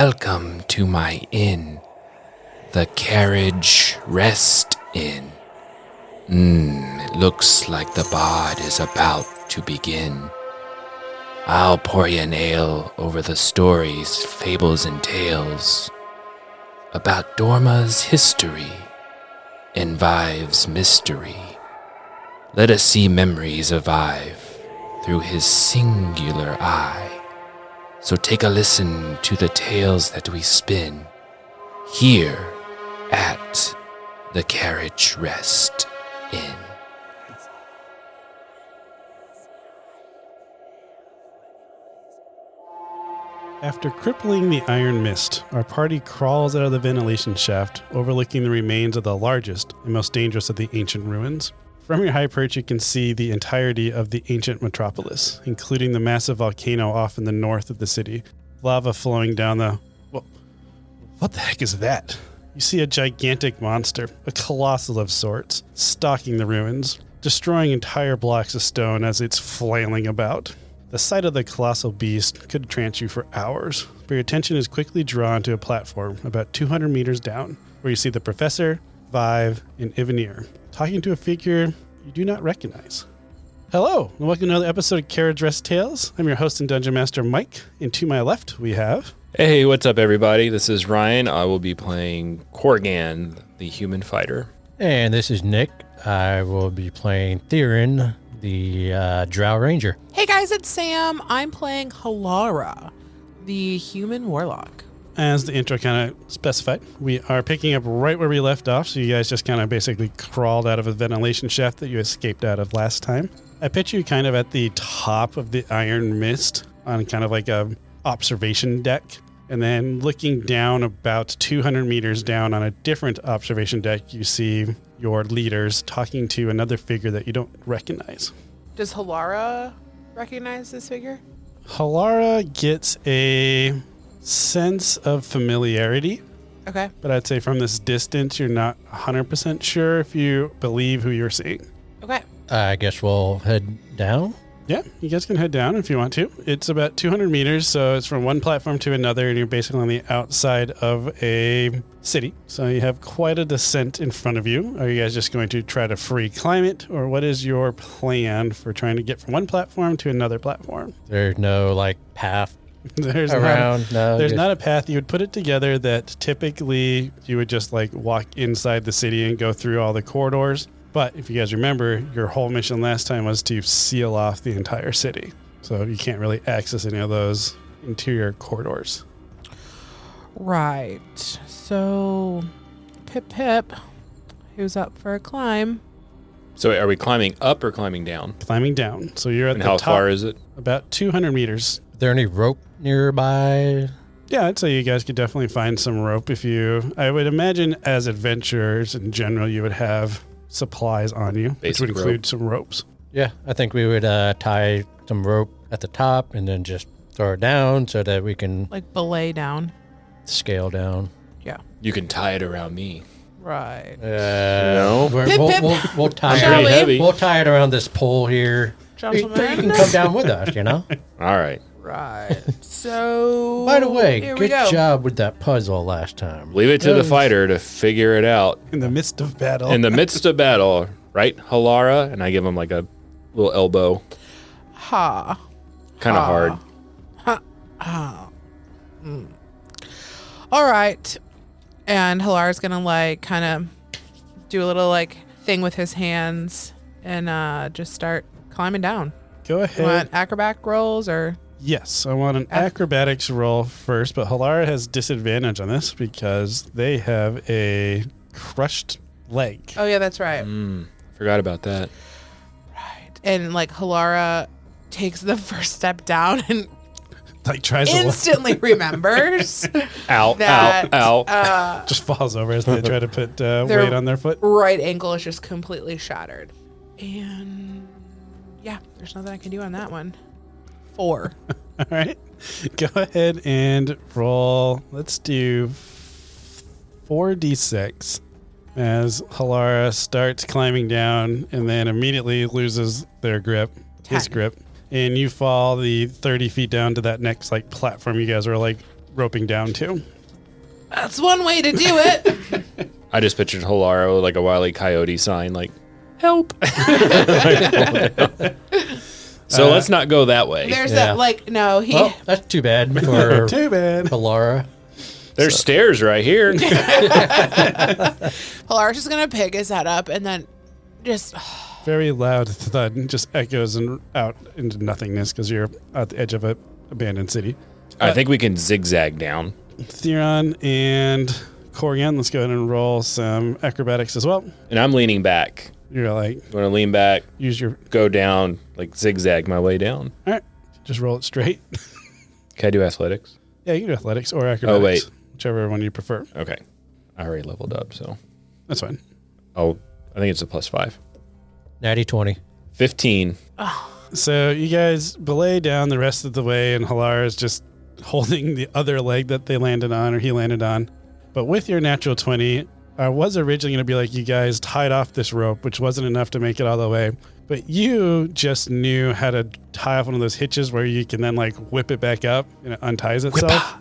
Welcome to my inn, the Carriage Rest Inn. It looks like the bard is about to begin. I'll pour you an ale over the stories, fables, and tales about Dorma's history and Vive's mystery. Let us see memories of Vive through his singular eye. So take a listen to the tales that we spin here at the Carriage Rest Inn. After crippling the iron mist, our party crawls out of the ventilation shaft, overlooking the remains of the largest and most dangerous of the ancient ruins. From your high perch, you can see the entirety of the ancient metropolis, including the massive volcano off in the north of the city. Lava flowing down the... Well, what the heck is that? You see a gigantic monster, a colossal of sorts, stalking the ruins, destroying entire blocks of stone as it's flailing about. The sight of the colossal beast could trance you for hours, but your attention is quickly drawn to a platform about 200 meters down, where you see the professor, Vive, and Ivanir, talking to a figure you do not recognize. Hello, and welcome to another episode of Carriage Rest Tales. I'm your host and Dungeon Master, Mike, and to my left, we have... Hey, what's up, everybody? This is Ryan. I will be playing Korgan, the human fighter. And this is Nick. I will be playing Theron, the Drow Ranger. Hey guys, it's Sam. I'm playing Halara, the human warlock. As the intro kind of specified, we are picking up right where we left off, so you guys just kind of basically crawled out of a ventilation shaft that you escaped out of last time. I picture you kind of at the top of the iron mist on kind of like a observation deck, and then looking down about 200 meters down on a different observation deck, you see your leaders talking to another figure that you don't recognize. Does Halara recognize this figure? Halara gets a sense of familiarity, Okay. but I'd say from this distance, you're not 100% sure if you believe who you're seeing. Okay. I guess we'll head down. Yeah, you guys can head down if you want to. It's about 200 meters, so it's from one platform to another, and you're basically on the outside of a city. So you have quite a descent in front of you. Are you guys just going to try to free climb it, or what is your plan for trying to get from one platform to another platform? There's no, path There's around. There's not a path. You would put it together that typically you would just walk inside the city and go through all the corridors. But if you guys remember, your whole mission last time was to seal off the entire city. So you can't really access any of those interior corridors. Right. So, Pip, who's up for a climb? So are we climbing up or climbing down? Climbing down. So you're at And the how top. far is it? About 200 meters. Is there any rope nearby? Yeah, I'd say you guys could definitely find some rope if you... I would imagine as adventurers in general, you would have supplies on you, which would include some ropes. Yeah, I think we would tie some rope at the top and then just throw it down so that we can Belay down. scale down. Yeah. You can tie it around me. Right. No. We'll tie Shall it. we? Heavy. We'll tie it around this pole here. Gentlemen. You can come down with us, you know? All right. Right. So, By the way, here we good go. job with that puzzle last time. Leave it to the fighter to figure it out. In the midst of battle. In the midst of battle, right, Halara? And I give him a little elbow. Ha. Kind of hard. All right. And Halara's gonna kind of do a little thing with his hands and just start climbing down. Go You ahead. want acrobatic rolls or? Yes, I want an acrobatics roll first, but Halara has disadvantage on this because they have a crushed leg. Oh yeah, that's right. Forgot about that. Right. And Halara takes the first step down and Tries to instantly remembers Ow, that ow, ow. just falls over as they try to put Their- weight on their foot. right ankle is just completely shattered. And yeah, there's nothing I can do on that one. 4. All right. Go ahead and roll. Let's do 4d6 as Halara starts climbing down and then immediately loses their grip, his 10. grip. And you fall the 30 feet down to that next platform you guys are roping down to. That's one way to do it. I just pictured Holaro like a Wile E. Coyote sign, like, help. So let's not go that way. There's that, like, no, he. Well, that's too bad for Too bad. Laura. There's stairs right here. Hilar's just going to pick his head up and then just. Very loud thud just echoes and out into nothingness because you're at the edge of an abandoned city. I think we can zigzag down. Theron and Corrigan, let's go ahead and roll some acrobatics as well. And I'm leaning back. You're like, I'm going to lean back, use your. go down, like zigzag my way down. All right, just roll it straight. Can I do athletics? Yeah, you can do athletics or acrobatics. Oh, wait. Whichever one you prefer. Okay. I already leveled up, so. That's fine. Oh, I think it's a +5. Natty 20. 15. So you guys belay down the rest of the way, and Halar is just holding the other leg that they landed on, or he landed on. But with your natural 20, I was originally going to be like, you guys tied off this rope, which wasn't enough to make it all the way. But you just knew how to tie off one of those hitches where you can then like whip it back up and it unties itself.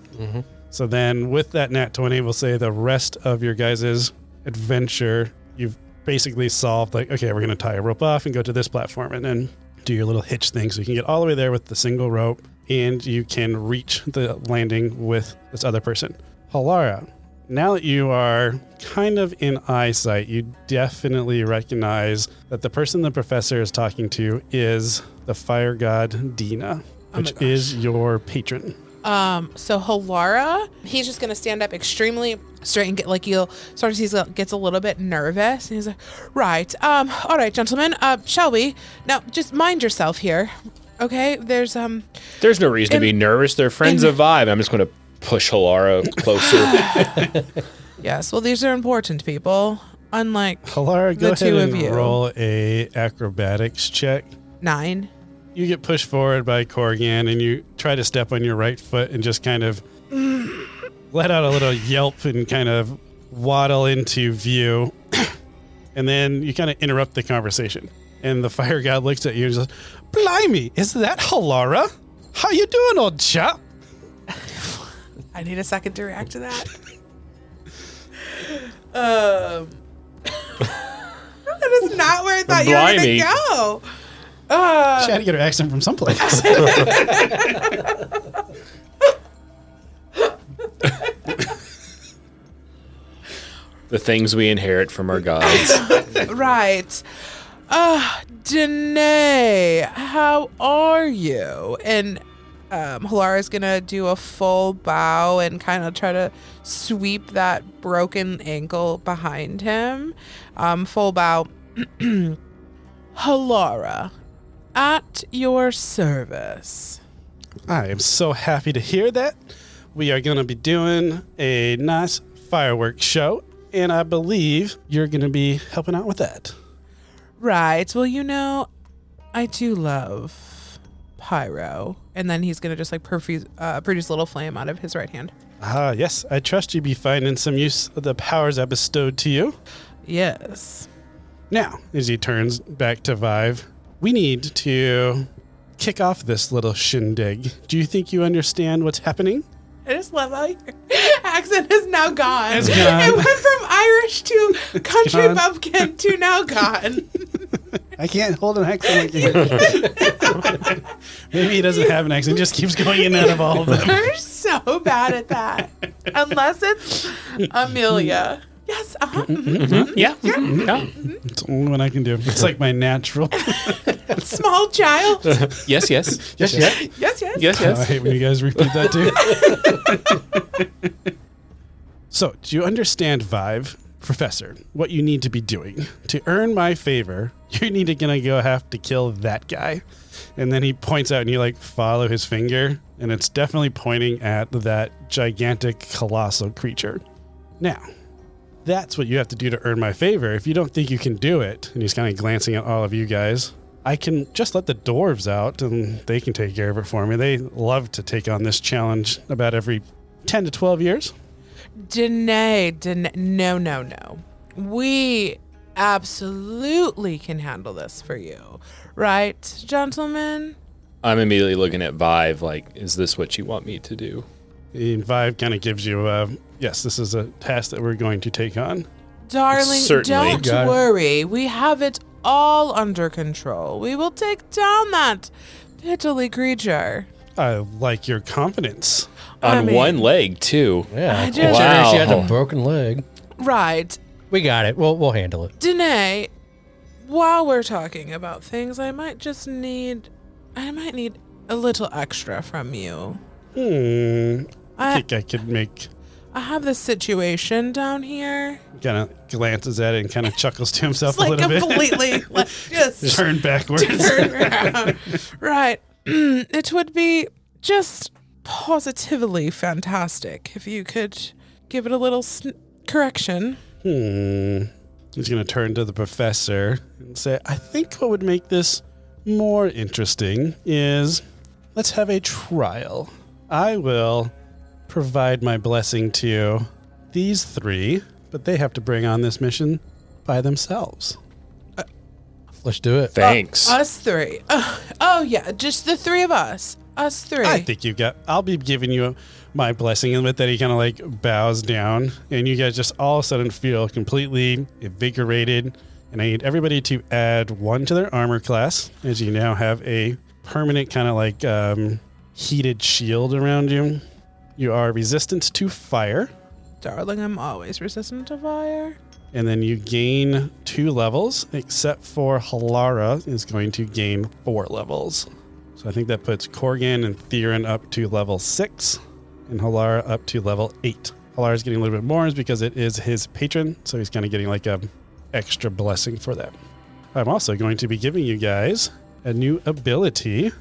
So then with that nat 20, we'll say the rest of your guys' adventure, you've basically solved like, okay, we're going to tie a rope off and go to this platform and then do your little hitch thing. So you can get all the way there with the single rope and you can reach the landing with this other person. Halara, now that you are kind of in eyesight, you definitely recognize that the person the professor is talking to is the fire god Dina, which is your patron. So Halara, he's just gonna stand up extremely straight and get like you'll sort of he gets a little bit nervous and he's like, right, all right, gentlemen, shall we? Now just mind yourself here. Okay, there's no reason to be nervous. They're friends of Vibe. I'm just going to push Halara closer. Yes, well these are important people. Unlike Halara, go the ahead two and of you. roll a acrobatics check. 9. You get pushed forward by Corrigan and you try to step on your right foot and just kind of let out a little yelp and kind of waddle into view. And then you kind of interrupt the conversation. And the fire god looks at you and says, blimey, is that Halara? How you doing, old chap? I need a second to react to that. That is not where I thought you were going to go. She had to get her accent from someplace. The things we inherit from our gods. Right. Danae, how are you? And Halara's going to do a full bow and kind of try to sweep that broken ankle behind him. Full bow. Halara, at your service. I am so happy to hear that. We are going to be doing a nice fireworks show, and I believe you're going to be helping out with that. Right. Well, you know, I do love pyro. And then he's going to just like produce a little flame out of his right hand. Ah, yes. I trust you be finding some use of the powers I bestowed to you. Yes. Now, as he turns back to Vive, we need to kick off this little shindig. Do you think you understand what's happening? I just love how your accent is now gone. It's gone. It went from Irish to country bumpkin to now gone. I can't hold an accent like you. Maybe he doesn't have an accent. He just keeps going in and out of all of them. You're so bad at that. Unless it's Amelia. Yes. Yeah. It's the only one I can do. It's like my natural. Small child. Yes. Yes. I hate when you guys repeat that too. So, do you understand, Vive, Professor, what you need to be doing? To earn my favor, you're gonna go have to kill that guy. And then he points out and you like follow his finger, and it's definitely pointing at that gigantic colossal creature. Now, that's what you have to do to earn my favor. If you don't think you can do it, and he's kind of glancing at all of you guys, I can just let the dwarves out and they can take care of it for me. They love to take on this challenge about every 10 to 12 years. Danae, no. We absolutely can handle this for you. Right, gentlemen? I'm immediately looking at Vive like, is this what you want me to do? And Vibe kind of gives you yes, this is a task that we're going to take on. Darling, Certainly. don't Got it. worry. We have it all under control. We will take down that piddly creature. I like your confidence. On I mean- one leg, too. Yeah. I just- considering she has Wow. a broken leg. Right. We got it. We'll handle it. Danae, while we're talking about things, I might need a little extra from you. I I, think I could make... I have this situation down here. Kind of glances at it and kind of chuckles to himself It's a like little bit. completely like, just Turn backwards. turn around. Right. It would be just positively fantastic if you could give it a little correction. He's going to turn to the professor and say, I think what would make this more interesting is let's have a trial. I will provide my blessing to these three, but they have to bring on this mission by themselves. Let's do it. Thanks. Us three. Oh, yeah, just the three of us. Us three. I think I'll be giving you my blessing. And with that, he kind of like bows down, and you guys just all of a sudden feel completely invigorated. And I need everybody to add 1 to their armor class, as you now have a permanent kind of like heated shield around you. You are resistant to fire, Darling, I'm always resistant to fire. and then you gain 2 levels, except for Halara is going to gain 4 levels. So I think that puts Korgan and Theron up to level 6, and Halara up to level 8. Halara's getting a little bit more is because it is his patron, so he's kind of getting like a extra blessing for that. I'm also going to be giving you guys a new ability.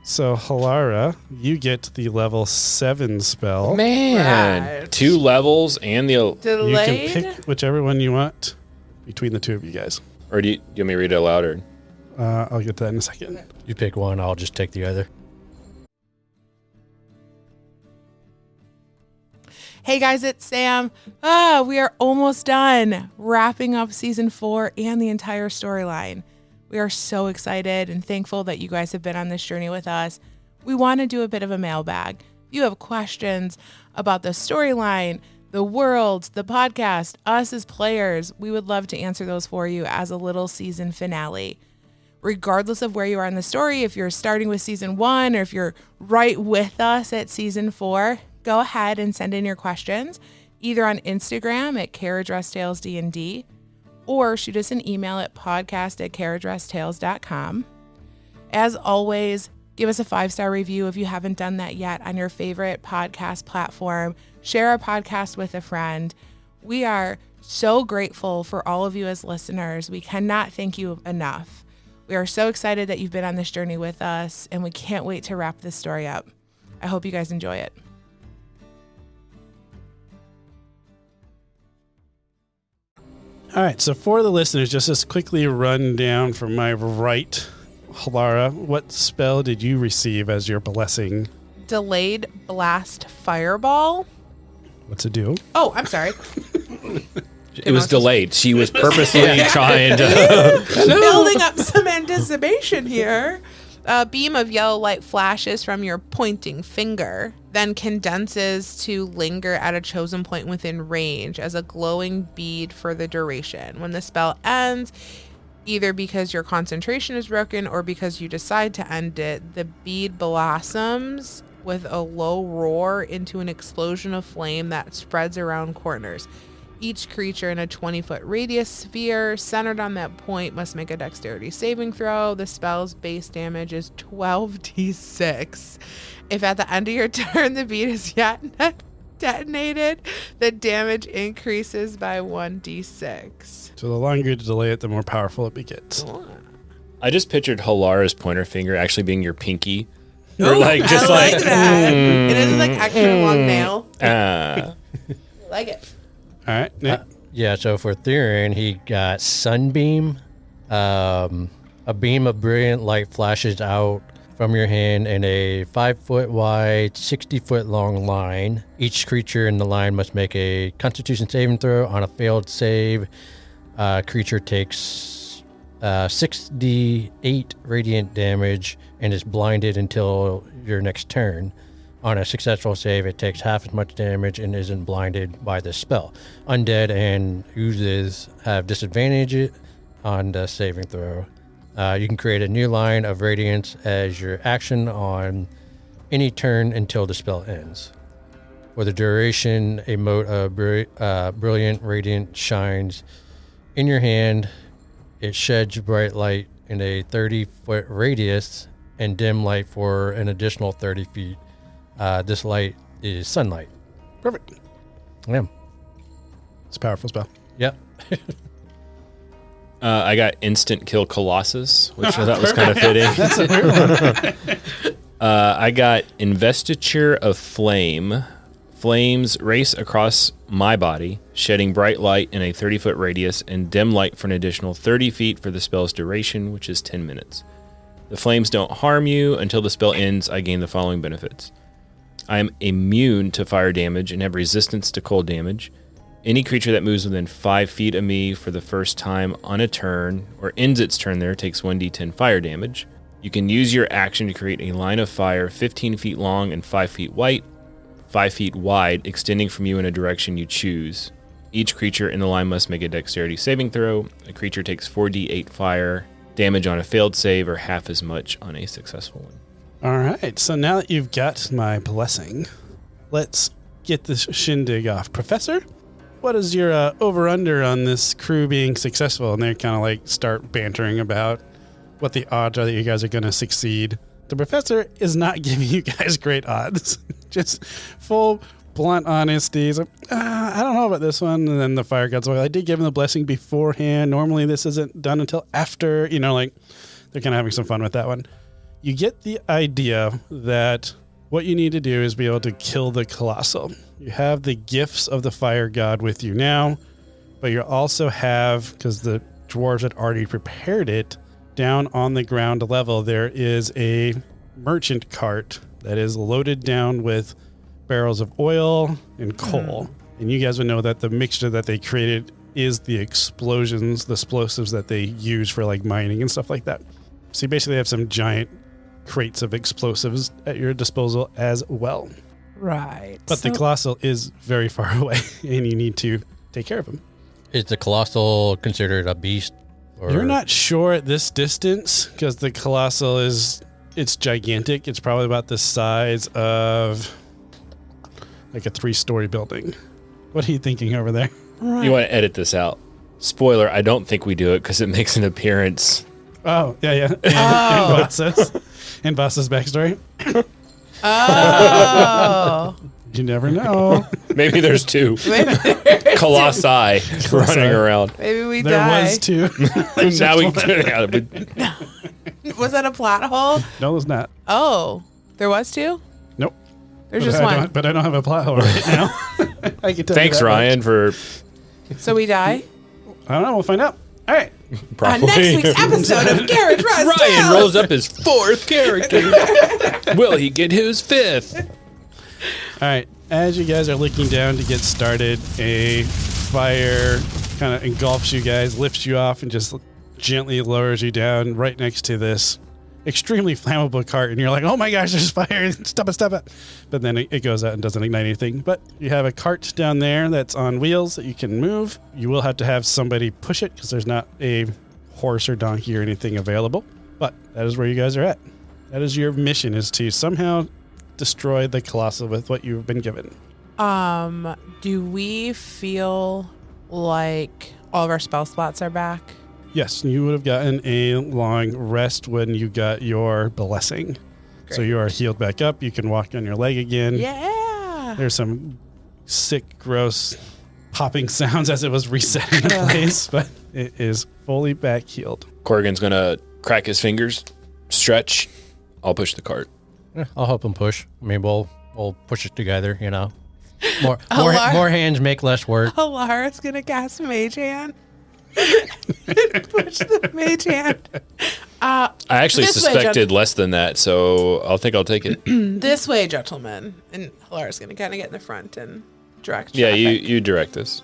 So Halara, you get the level 7 spell. Man. Right. 2 levels and the... You Delayed? can pick whichever one you want between the two of you guys. Or do you want me to read it aloud? Or? I'll get to that in a second. You pick one, I'll just take the other. Hey guys, it's Sam. We are almost done wrapping up season 4 and the entire storyline. We are so excited and thankful that you guys have been on this journey with us. We want to do a bit of a mailbag. If you have questions about the storyline, the world, the podcast, us as players, we would love to answer those for you as a little season finale. Regardless of where you are in the story, if you're starting with season 1 or if you're right with us at season 4, go ahead and send in your questions either on Instagram at Carriage Rest Tales D&D or shoot us an email at podcast@carriageresttales.com. As always, give us a 5-star review if you haven't done that yet on your favorite podcast platform. Share our podcast with a friend. We are so grateful for all of you as listeners. We cannot thank you enough. We are so excited that you've been on this journey with us, and we can't wait to wrap this story up. I hope you guys enjoy it. All right, so for the listeners, just as quickly run down from my right, Halara, what spell did you receive as your blessing? Delayed blast fireball. What's it do? Oh, I'm sorry. It was delayed. She was purposely trying to... Building up some anticipation here. A beam of yellow light flashes from your pointing finger, then condenses to linger at a chosen point within range as a glowing bead for the duration. When the spell ends, either because your concentration is broken or because you decide to end it, the bead blossoms with a low roar into an explosion of flame that spreads around corners. Each creature in a 20-foot radius sphere centered on that point must make a dexterity saving throw. The spell's base damage is 12d6. If at the end of your turn the bead is yet not detonated, the damage increases by 1d6. So the longer you delay it, the more powerful it gets. I just pictured Halara's pointer finger actually being your pinky. Ooh, Or like just I like like... that. It is like extra long nail. Ah. I like it. All right, Nick. Yeah, so for Theron, he got Sunbeam. A beam of brilliant light flashes out from your hand in a 5-foot wide, 60-foot long line. Each creature in the line must make a Constitution saving throw. On a failed save, creature takes 6d8 radiant damage and is blinded until your next turn. On a successful save, it takes half as much damage and isn't blinded by the spell. Undead and oozes have disadvantage on the saving throw. You can create a new line of radiance as your action on any turn until the spell ends. For the duration, a mote of brilliant radiant shines in your hand. It sheds bright light in a 30-foot radius and dim light for an additional 30 feet. This light is sunlight. Perfect. Yeah. It's a powerful spell. Yep. I got instant kill Colossus, which I thought was kind of fitting. That's a weird one. I got investiture of flame. Flames race across my body, shedding bright light in a 30-foot radius and dim light for an additional 30 feet for the spell's duration, which is 10 minutes. The flames don't harm you. Until the spell ends, I gain the following benefits. I am immune to fire damage and have resistance to cold damage. Any creature that moves within 5 feet of me for the first time on a turn or ends its turn there takes 1d10 fire damage. You can use your action to create a line of fire 15 feet long and 5 feet wide, extending from you in a direction you choose. Each creature in the line must make a dexterity saving throw. A creature takes 4d8 fire damage on a failed save or half as much on a successful one. All right. So now that you've got my blessing, let's get this shindig off. Professor, what is your over-under on this crew being successful? And they kind of like start bantering about what the odds are that you guys are going to succeed. The professor is not giving you guys great odds. Just full, blunt honesty. He's like, I don't know about this one. And then the fire god's like, I did give him the blessing beforehand. Normally this isn't done until after. You know, like they're kind of having some fun with that one. You get the idea that what you need to do is be able to kill the Colossal. You have the gifts of the fire god with you now, but you also have, because the dwarves had already prepared it, down on the ground level, there is a merchant cart that is loaded down with barrels of oil and coal. And you guys would know that the mixture that they created is the explosions, the explosives that they use for like mining and stuff like that. So you basically have some giant crates of explosives at your disposal as well. Right. But the Colossal is very far away and you need to take care of him. Is the Colossal considered a beast? Or? You're not sure at this distance because the Colossal it's gigantic. It's probably about the size of like a 3-story building. What are you thinking over there? You want to edit this out. Spoiler, I don't think we do it because it makes an appearance. Oh, yeah. In Boss's backstory. Oh. You never know. Maybe there's 2. Colossi running around. Maybe we There die. was 2. Now we Was that a plot hole? No, it's not. Oh, there was 2? Nope. There's just one. But I don't have a plot hole right now. I can tell Thanks, you that Ryan, for So we die? I don't know. We'll find out. All right. On next week's episode of Carriage Rest Ryan Tales. rolls up his 4th character. Will he get his 5th? All right. As you guys are looking down to get started, a fire kind of engulfs you guys, lifts you off, and just gently lowers you down right next to this extremely flammable cart. And you're like, oh my gosh, there's fire. Stop it. But then it goes out and doesn't ignite anything. But you have a cart down there that's on wheels that you can move. You will have to have somebody push it because there's not a horse or donkey or anything available. But that is where you guys are at. That is your mission, is to somehow destroy the Colossal with what you've been given. Do we feel like all of our spell slots are back? Yes, you would have gotten a long rest when you got your blessing. Great. So you are healed back up. You can walk on your leg again. Yeah. There's some sick, gross popping sounds as it was resetting in place, but it is fully back healed. Corrigan's going to crack his fingers, stretch. I'll push the cart. Yeah, I'll help him push. I mean, we'll push it together, you know. More hands make less work. Alara's going to cast Mage Hand. Push the Mage Hand. I actually This way, suspected less than that, so I'll take it. This way, gentlemen. And Alara's going to kind of get in the front and direct Yeah, traffic. you direct us.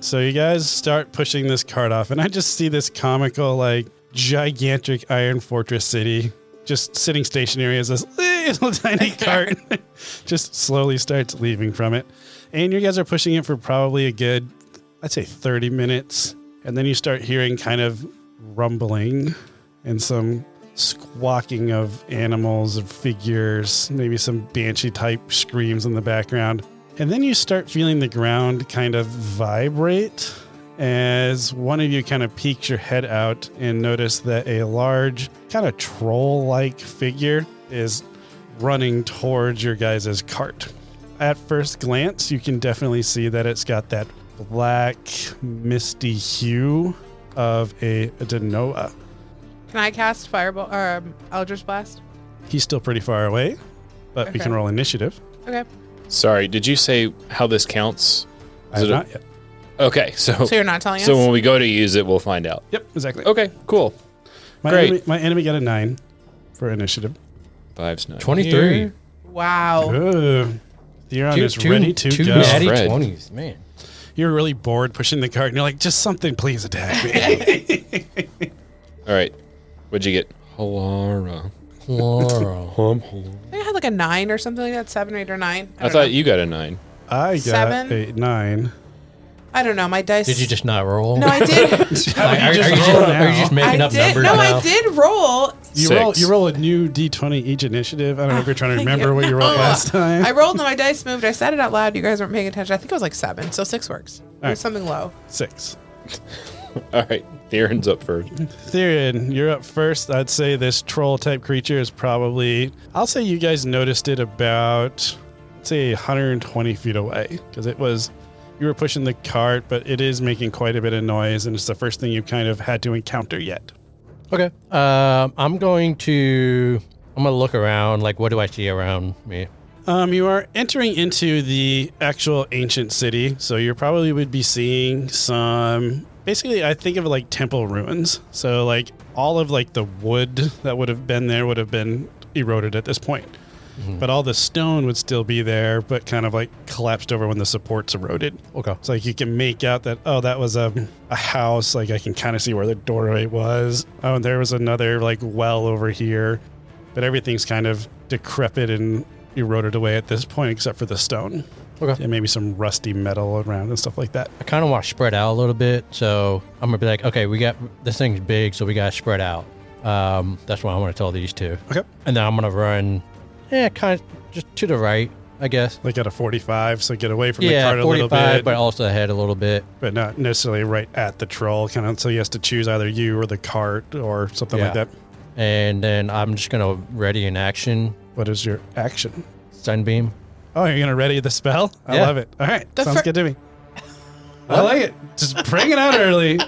So you guys start pushing this cart off, and I just see this comical, like, gigantic Iron Fortress city just sitting stationary as this little tiny cart just slowly starts leaving from it. And you guys are pushing it for probably a good, I'd say 30 minutes. And then you start hearing kind of rumbling and some squawking of animals or figures, maybe some banshee type screams in the background. And then you start feeling the ground kind of vibrate as one of you kind of peeks your head out and notice that a large kind of troll-like figure is running towards your guys' cart. At first glance, you can definitely see that it's got that black, misty hue of a Denoa. Can I cast Fireball or Eldritch Blast? He's still pretty far away, but we can roll initiative. Okay. Sorry, did you say how this counts? I have not yet. Okay, so So you're not telling us? So when we go to use it, we'll find out. Yep, exactly. Okay, cool. My Great. enemy got a 9 for initiative. 5's not 23. here. Wow. Ooh. Theron is ready to two go. natty Fred. 20s, man. You're really bored pushing the cart, and you're like, just something, please attack me. All right. What'd you get? Halara. Laurel. I think I had like a 9 or something like that, 7, 8, or 9. I thought you got a 9. I got 7? a 9. I don't know. My dice. Did you just not roll? No, I did. Are you just making I up did. numbers No, now? I did roll. You roll a new D20 each initiative. I don't know if you're trying to Thank remember you. what you rolled No, last time. I rolled and my dice moved. I said it out loud. You guys weren't paying attention. I think it was like 7, so 6 works. It right. was something low. 6. All right. Theron's up first. Theron, you're up first. I'd say this troll type creature is probably, I'll say you guys noticed it about, let's say 120 feet away, because you were pushing the cart, but it is making quite a bit of noise, and it's the first thing you kind of had to encounter yet. Okay. I'm going to look around. Like, what do I see around me? You are entering into the actual ancient city, so you probably would be seeing some, basically I think of it like temple ruins. So like all of like the wood that would have been there would have been eroded at this point. But all the stone would still be there, but kind of like collapsed over when the supports eroded. Okay. So like you can make out that, oh, that was a house. Like I can kind of see where the doorway was. Oh, and there was another like well over here. But everything's kind of decrepit and eroded away at this point, except for the stone. Okay. And maybe some rusty metal around and stuff like that. I kind of want to spread out a little bit, so I'm gonna be like, okay, this thing's big, so we gotta spread out. That's what I want to tell these two. Okay. And then I'm gonna run, kind of just to the right, I guess. Like at a 45, so get away from the cart a little 45, bit. but also ahead a little bit. But not necessarily right at the troll, kind of, so he has to choose either you or the cart or something like Yeah. that. And then I'm just gonna ready an action, What is your action? sunbeam. Oh, you're going to ready the spell? I Yeah. love it. All right. The Sounds fir- good to me. I like it. Just bring it out early.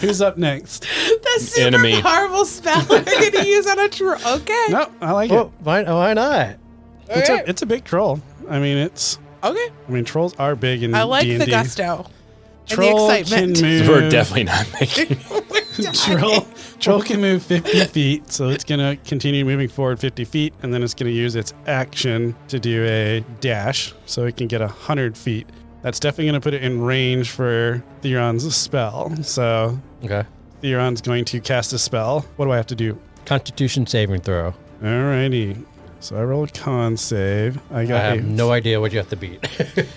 Who's up next? That's super Enemy. horrible spell I'm going to use on a troll. Okay. No, I like Oh, it. why not? Okay. It's a big troll. I mean, trolls are big in I like D&D. the gusto. Troll and the excitement. can move. We're definitely not making Troll can move 50 feet, so it's going to continue moving forward 50 feet, and then it's going to use its action to do a dash, so it can get 100 feet. That's definitely going to put it in range for Theron's spell. So Okay. Theron's going to cast a spell. What do I have to do? Constitution saving throw. Alrighty. So I rolled a con save. I I got have no idea what you have to beat.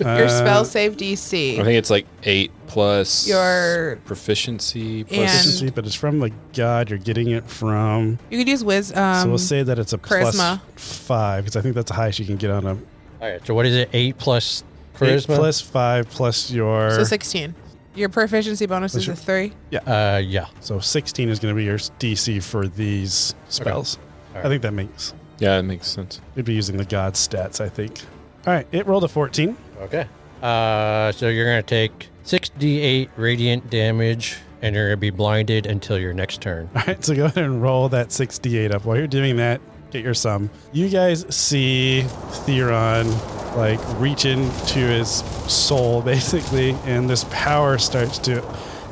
Your spell save DC. I think it's like 8 plus Your- proficiency plus And- proficiency, but it's from the god you're getting it from. You could use So we'll say that it's a charisma. plus 5, because I think that's the highest you can get on a All right. So what is it? 8 plus 8 charisma? plus 5 plus your. So 16. Your proficiency bonus is a 3. Yeah. So 16 is going to be your DC for these spells. All I right. think that makes. Yeah, it makes sense. You'd be using the god stats, I think. All right, it rolled a 14. Okay. So you're gonna take 6d8 radiant damage, and you're gonna be blinded until your next turn. All right, so go ahead and roll that 6d8 up. While you're doing that, get your sum. You guys see Theron like reach into his soul, basically, and this power starts to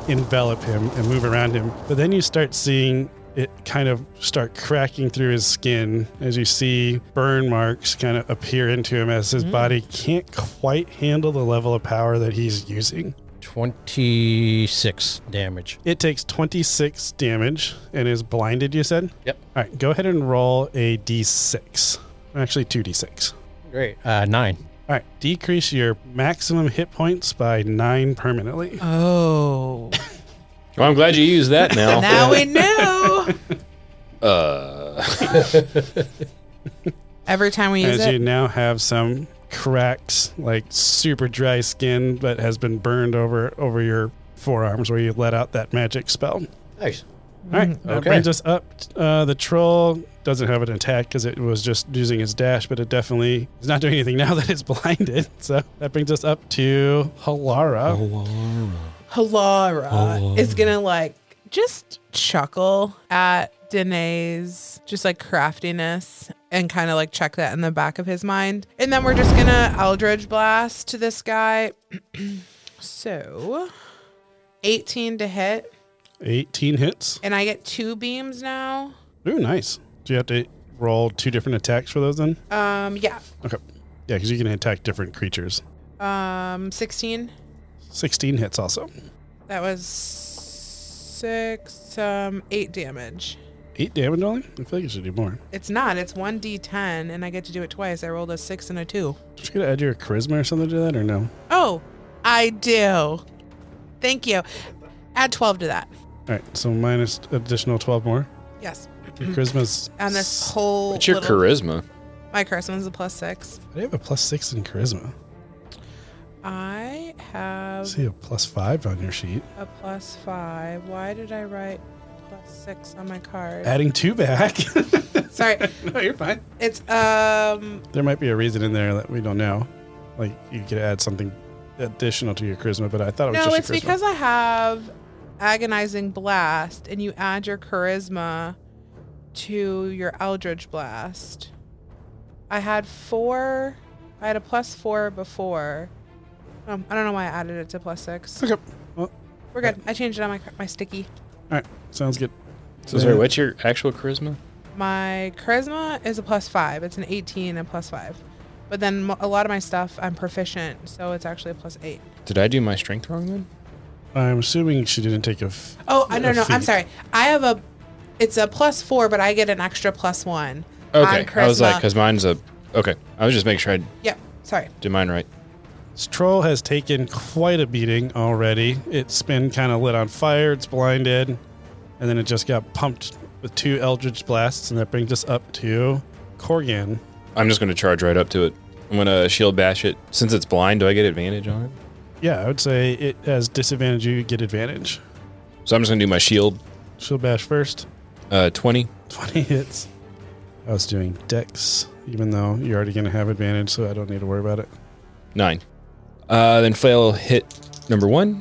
envelop him and move around him. But then you start seeing it kind of start cracking through his skin as you see burn marks kind of appear into him as his body can't quite handle the level of power that he's using. 26 damage. It takes 26 damage and is blinded, you said? Yep. All right, go ahead and roll a d6. Actually, 2d6. Great. 9. All right, decrease your maximum hit points by 9 permanently. Oh. Well, I'm glad you used that now. Now we knew. Every time we use As it. you now have some cracked, like super dry skin that has been burned over your forearms where you let out that magic spell. Nice. All right, that Okay. brings us up. The troll doesn't have an attack because it was just using its dash, but it definitely is not doing anything now that it's blinded. So that brings us up to Halara. Halara is gonna like just chuckle at Danae's just like craftiness and kind of like check that in the back of his mind. And then we're just gonna Eldritch Blast to this guy. So 18 to hit. 18 hits. And I get 2 beams now. Ooh, nice. Do you have to roll 2 different attacks for those then? Yeah. Okay. Yeah, because you can attack different creatures. 16. 16 hits also. That was 8 damage. 8 damage only? I feel like you should do more. It's not. It's 1d10, and I get to do it twice. I rolled a 6 and a 2. Did you gotta add your charisma or something to that, or no? Oh, I do. Thank you. Add 12 to that. All right, so minus additional 12 more. Yes. Your charisma's... And this whole. What's your charisma? My charisma is a +6. I have a +6 in charisma. I I have see a +5 on your sheet. a +5. Why did I write +6 on my card? Adding 2 back. Sorry. No, you're fine. It's There might be a reason in there that we don't know. Like, you could add something additional to your charisma, but I thought it was no, just it's your charisma. because I have agonizing blast, and you add your charisma to your Eldritch Blast. I had a +4 before. I don't know why I added it to +6. Okay. Well, We're good. I changed it on my sticky. all right. Sounds good. So sorry, what's your actual charisma? My charisma is a +5. It's an 18 and +5. But then a lot of my stuff I'm proficient, so it's actually a +8. Did I do my strength wrong then? I'm assuming she didn't take a... Oh, no, I'm feat. sorry. It's a +4, but I get an extra +1. Okay, on I was like, charisma. because mine's a... Okay, I was just making sure I Yep, sorry. did mine right. This troll has taken quite a beating already. It's been kind of lit on fire. It's blinded. And then it just got pumped with 2 Eldritch Blasts. And that brings us up to Corgan. I'm just going to charge right up to it. I'm going to shield bash it. Since it's blind, do I get advantage on it? Yeah, I would say it has disadvantage. You get advantage. So I'm just going to do my shield. Shield bash first. 20. 20 hits. I was doing dex, even though you're already going to have advantage, so I don't need to worry about it. 9. Then fail hit number 1.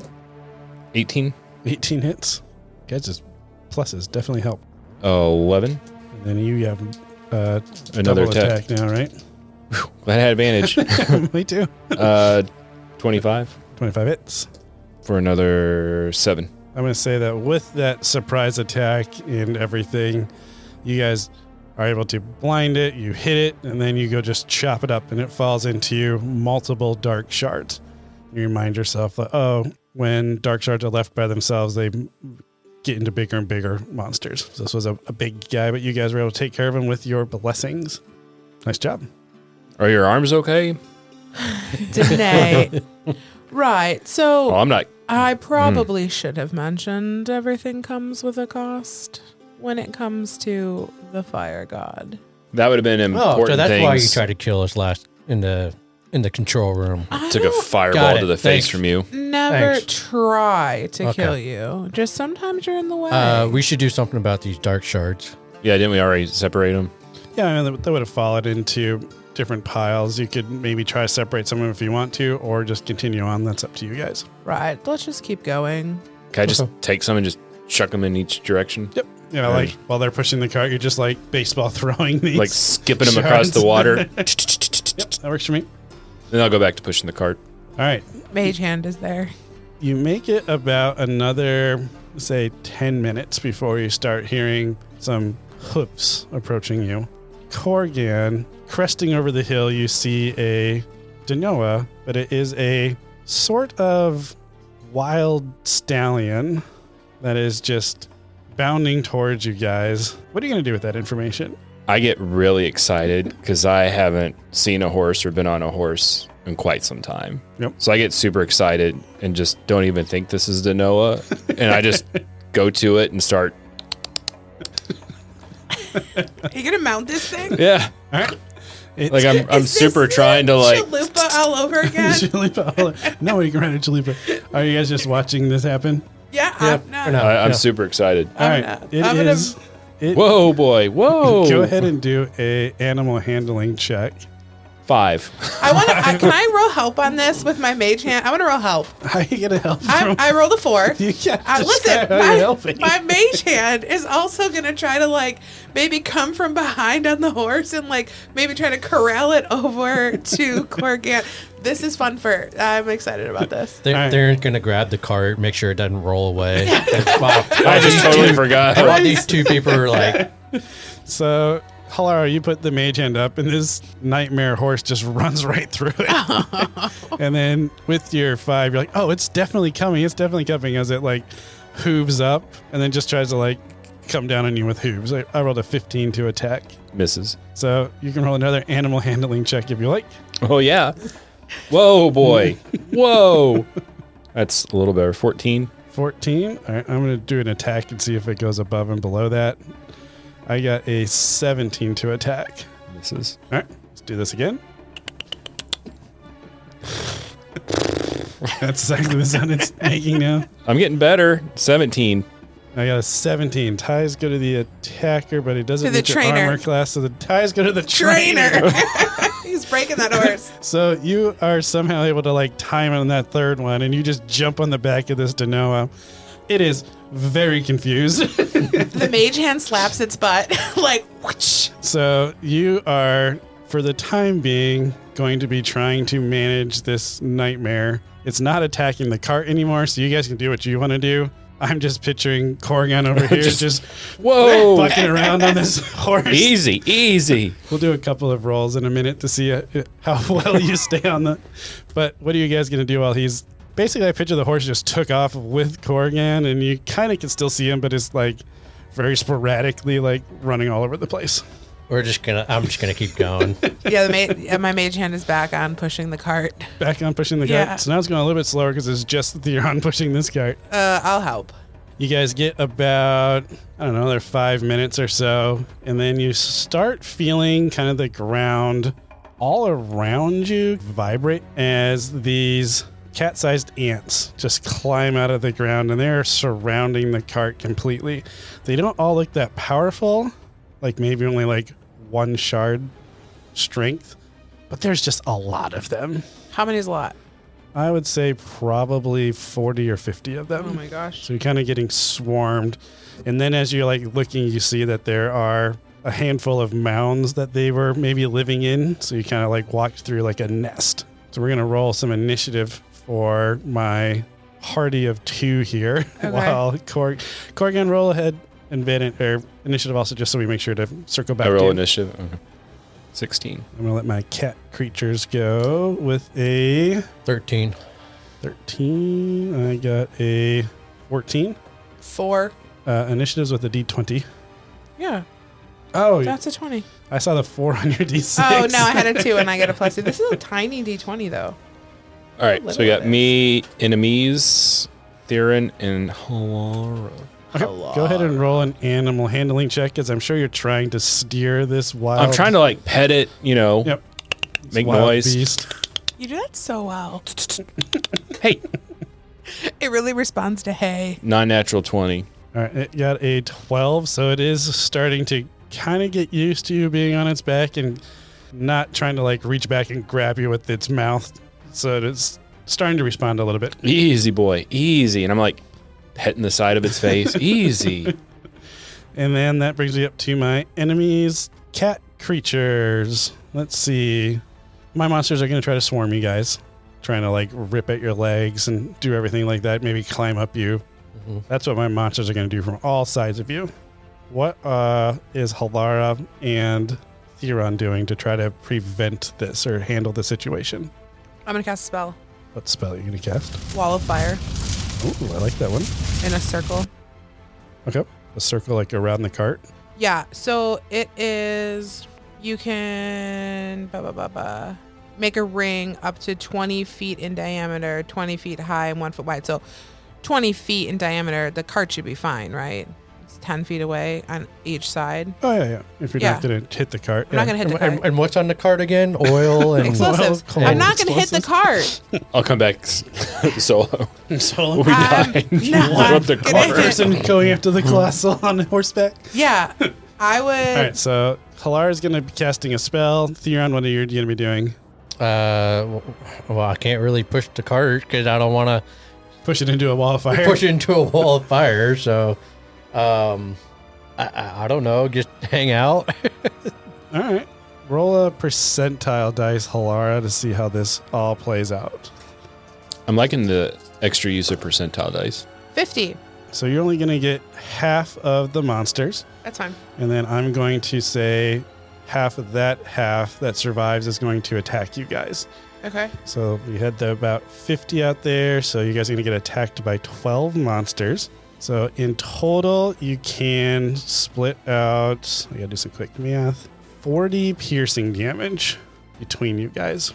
18. 18 hits. Guys, pluses definitely help. 11. And then you have Another double attack. attack now, right? Glad I had advantage. Me too. 25 25 hits. for another 7. I'm going to say that with that surprise attack and everything, you guys are able to blind it, you hit it, and then you go just chop it up, and it falls into multiple dark shards. You remind yourself that, when dark shards are left by themselves, they get into bigger and bigger monsters. So this was a big guy, but you guys were able to take care of him with your blessings. Nice job. Are your arms okay? Danae. Right, so Oh, I'm not. I probably should have mentioned everything comes with a cost when it comes to the fire god. That would have been important Oh, so that's things. why you tried to kill us last in the control room. Took a Got fireball it. to the face Thanks. from you. Never Thanks. try to Okay. kill you. Just sometimes you're in the way. We should do something about these dark shards. Yeah, didn't we already separate them? Yeah, I mean, that would have fallen into different piles. You could maybe try to separate some of them if you want to, or just continue on. That's up to you guys. Right, let's just keep going. Can I just take some and just chuck them in each direction? Yep. You know, like while they're pushing the cart, you're just like baseball throwing these. Like skipping them across the shards. water. Yep, that works for me. Then I'll go back to pushing the cart. All right. Mage hand is there. You make it about another, say, 10 minutes before you start hearing some hoofs approaching you. Corgan, cresting over the hill, you see a Danoa, but it is a sort of wild stallion that is just bounding towards you guys. What are you going to do with that information? I get really excited because I haven't seen a horse or been on a horse in quite some time. Yep. So I get super excited and just don't even think this is Danoa. And I just go to it and start. Are you gonna mount this thing? Yeah. All right. Like I'm super trying to like. Chalupa all over again. Nobody can ride a chalupa. Are you guys just watching this happen? Yeah. Yep. I'm super excited. All right. Whoa, boy. Whoa. Go ahead and do a animal handling check. 5. Can I roll help on this with my mage hand? I want to roll help. How are you going to help? I rolled a 4. You can't Listen, how you're helping. my mage hand is also going to try to like maybe come from behind on the horse and like maybe try to corral it over to Corgan. This is fun I'm excited about this. They're going to grab the cart, make sure it doesn't roll away. Wow. I just totally forgot. While these two people are like... So... Halara, you put the mage hand up, and this nightmare horse just runs right through it. And then with your 5, you're like, oh, it's definitely coming. It's definitely coming as it, like, hooves up and then just tries to, like, come down on you with hooves. I rolled a 15 to attack. Misses. So you can roll another animal handling check if you like. Oh, yeah. Whoa, boy. Whoa. That's a little better. 14. 14. All right, I'm going to do an attack and see if it goes above and below that. I got a 17 to attack. Misses. All right, let's do this again. That's exactly the sound it's making now. I'm getting better. 17. I got a 17. Ties go to the attacker, but it doesn't meet your trainer. armor class, so the ties go to the trainer. He's breaking that horse. So you are somehow able to like time on that third one, and you just jump on the back of this Danoa. It is very confused. The mage hand slaps its butt like whoosh. So you are, for the time being, going to be trying to manage this nightmare. It's not attacking the cart anymore, so you guys can do what you want to do. I'm just picturing Corgan over here just whoa, fucking around on this horse. Easy. We'll do a couple of rolls in a minute to see how well you stay on the... But what are you guys going to do while he's... Basically, I picture the horse just took off with Corgan, and you kind of can still see him, but it's like very sporadically like running all over the place. I'm just gonna keep going. Yeah, my mage hand is back on pushing the cart. Back on pushing the Yeah. cart. So now it's going a little bit slower because it's just Theron pushing this cart. I'll help. You guys get about, I don't know, another 5 minutes or so, and then you start feeling kind of the ground all around you vibrate as these cat-sized ants just climb out of the ground, and they're surrounding the cart completely. They don't all look that powerful, like maybe only like 1 shard strength, but there's just a lot of them. How many is a lot? I would say probably 40 or 50 of them. Oh my gosh. So you're kind of getting swarmed. And then as you're like looking, you see that there are a handful of mounds that they were maybe living in. So you kind of like walked through like a nest. So we're going to roll some initiative for my party of 2 here. Okay. While Corgan, roll ahead and initiative also, just so we make sure to circle back. I roll to initiative. Okay. 16. I'm going to let my cat creatures go with a 13. 13. I got a 14. 4. Initiatives with a D20. Yeah, Oh, that's a 20. I saw the 4 on your D6. Oh, no, I had a 2 and I get a +2. This is a tiny D20, though. All right, so we got me, enemies, Theron, and Halara. Okay, go ahead and roll an animal handling check, as I'm sure you're trying to steer this wild... I'm trying to like pet it, Yep. make wild noise. Beast. You do that so well. Hey, It really responds to hey. non-natural 20. All right, it got a 12, so it is starting to kind of get used to you being on its back and not trying to like reach back and grab you with its mouth. So it's starting to respond a little bit. Easy, boy, easy. And I'm like petting the side of its face. Easy. And then that brings me up to my enemies, cat creatures. Let's see. My monsters are going to try to swarm you guys, trying to like rip at your legs and do everything like that, maybe climb up you. Mm-hmm. That's what my monsters are going to do from all sides of you. What is Halara and Theron doing to try to prevent this or handle the situation? I'm going to cast a spell. What spell are you going to cast? Wall of Fire. Ooh, I like that one. in a circle. Okay. A circle like around the cart. Yeah, so it is, you can make a ring up to 20 feet in diameter, 20 feet high, and 1 foot wide. So 20 feet in diameter, the cart should be fine, right? It's 10 feet away on each side. Oh, yeah. If you're not going to hit the cart. I'm not going to hit the cart. And what's on the cart again? Oil and Explosives. coal. I'm not going to hit the cart. I'll come back solo. Solo. We die. no, Blow up the I'm gonna car. hit- Person going after the Colossal on horseback. Yeah, I would. All right, so Halara's going to be casting a spell. Theron, what are you going to be doing? well, I can't really push the cart because I don't want to Push it into a wall of fire. push it into a wall of fire. So, I don't know. Just hang out. All right. Roll a percentile dice, Halara, to see how this all plays out. I'm liking the extra use of percentile dice. 50. So you're only going to get half of the monsters. That's fine. And then I'm going to say half of that half that survives is going to attack you guys. Okay. So we had about 50 out there. So you guys are going to get attacked by 12 monsters. So in total, you can split out, I got to do some quick math, 40 piercing damage between you guys.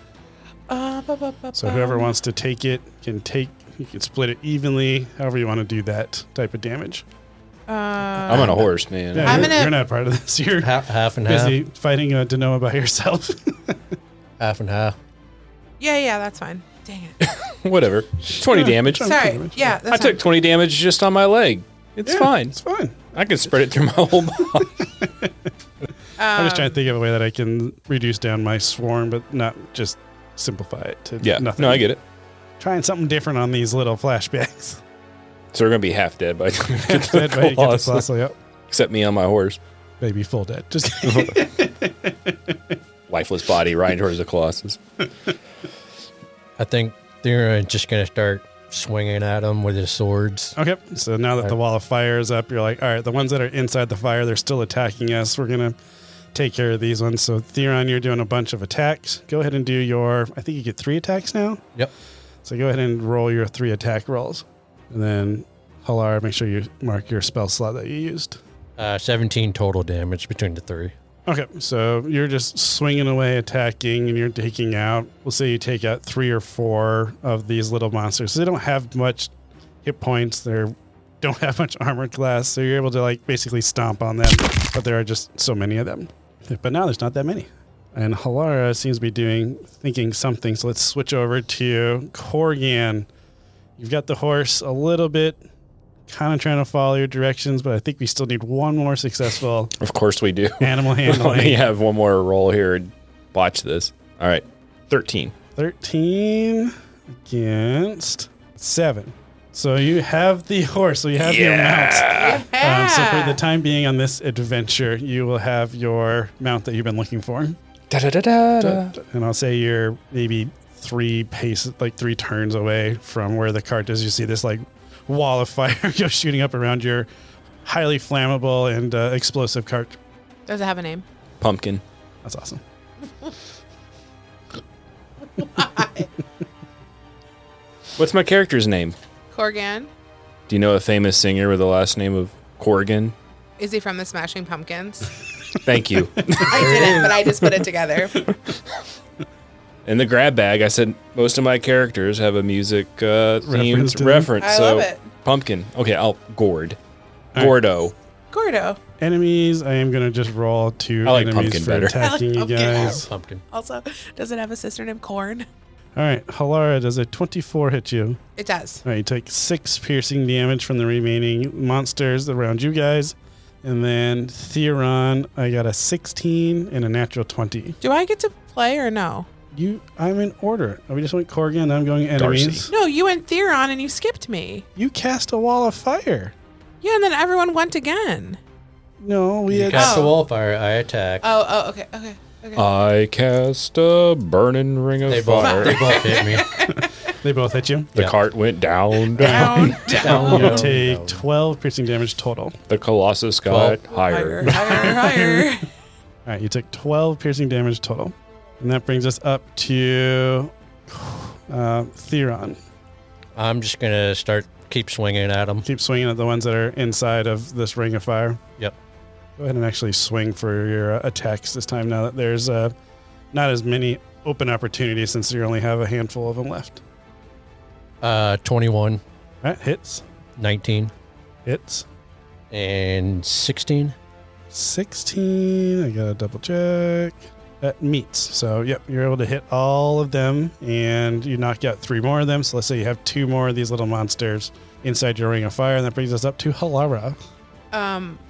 So whoever wants to take it can take, you can split it evenly, however you want to do that type of damage. I'm on a horse, man. Yeah, I'm you're, gonna- you're not part of this. You're half and busy half. fighting Denoa by yourself. Half and half. Yeah, that's fine. Dang it. Whatever. 20 damage. Sorry. Yeah, that's I took 20 damage just on my leg. It's Yeah, fine. It's fine. I can spread it through my whole body. I'm just trying to think of a way that I can reduce down my swarm, but not just simplify it to Yeah. nothing. No, I get it. Trying something different on these little flashbacks. So we're going to be half dead by the time we get to Dead by you get the Colossal. Colossal, yep. Except me on my horse. Maybe full dead. Just kidding. Lifeless body riding towards the Colossus. I think they're just going to start swinging at them with his swords. Okay, so now that the wall of fire is up, you're like, all right, the ones that are inside the fire, they're still attacking us. We're going to take care of these ones. So Theron, you're doing a bunch of attacks. Go ahead and do your, I think you get 3 attacks now. Yep. So go ahead and roll your 3 attack rolls. And then Halar, make sure you mark your spell slot that you used. 17 total damage between the 3. Okay, so you're just swinging away, attacking, and you're taking out, we'll say you take out 3 or 4 of these little monsters. So they don't have much hit points. They don't have much armor class. So you're able to like basically stomp on them. But there are just so many of them. But now there's not that many. And Halara seems to be thinking something. So let's switch over to Korgan. You've got the horse a little bit, kind of trying to follow your directions, but I think we still need one more successful Of course we do. animal Let me handling. have one more roll here and watch this. All right. 13. 13 against 7. So you have the horse, so you have your mount. So for the time being on this adventure, you will have your mount that you've been looking for. Da-da-da-da-da. And I'll say you're maybe 3 turns away from where the cart is. You see this like wall of fire go shooting up around your highly flammable and explosive cart. Does it have a name? Pumpkin. That's awesome. What's my character's name? Korgan. Do you know a famous singer with the last name of Corrigan? Is he from the Smashing Pumpkins? Thank you. I didn't, but I just put it together. In the grab bag, I said most of my characters have a music Reference to themed them? reference. I so love it. Pumpkin. Okay, I'll Gord. All right. Gordo. Gordo. Enemies, I am going to just roll 2 I like enemies pumpkin for better. attacking you I like pumpkin. guys. Pumpkin. Also, does it have a sister named Corn? All right, Halara, does a 24 hit you? It does. All right, you take 6 piercing damage from the remaining monsters around you guys. And then Theron, I got a 16 and a natural 20. Do I get to play or no? I'm in order. We just went Corgan, I'm going enemies. Darcy. No, you went Theron and you skipped me. You cast a wall of fire. Yeah, and then everyone went again. No, we You had... cast Oh. a wall of fire. I attack. Okay. I cast a burning ring of they fire. both hit me. They both hit you. The Yeah. cart went down. Down. Down. You No, take no. 12 piercing damage total. The Colossus got 12. higher. Higher. All right, you took 12 piercing damage total. And that brings us up to Theron. I'm just going to keep swinging at them. Keep swinging at the ones that are inside of this ring of fire. Yep. Go ahead and actually swing for your attacks this time now that there's not as many open opportunities since you only have a handful of them left. 21. All right, hits. 19. Hits. And 16. 16. I got to double check. That meets. So, yep, you're able to hit all of them, and you knock out 3 more of them. So let's say you have 2 more of these little monsters inside your ring of fire, and that brings us up to Halara.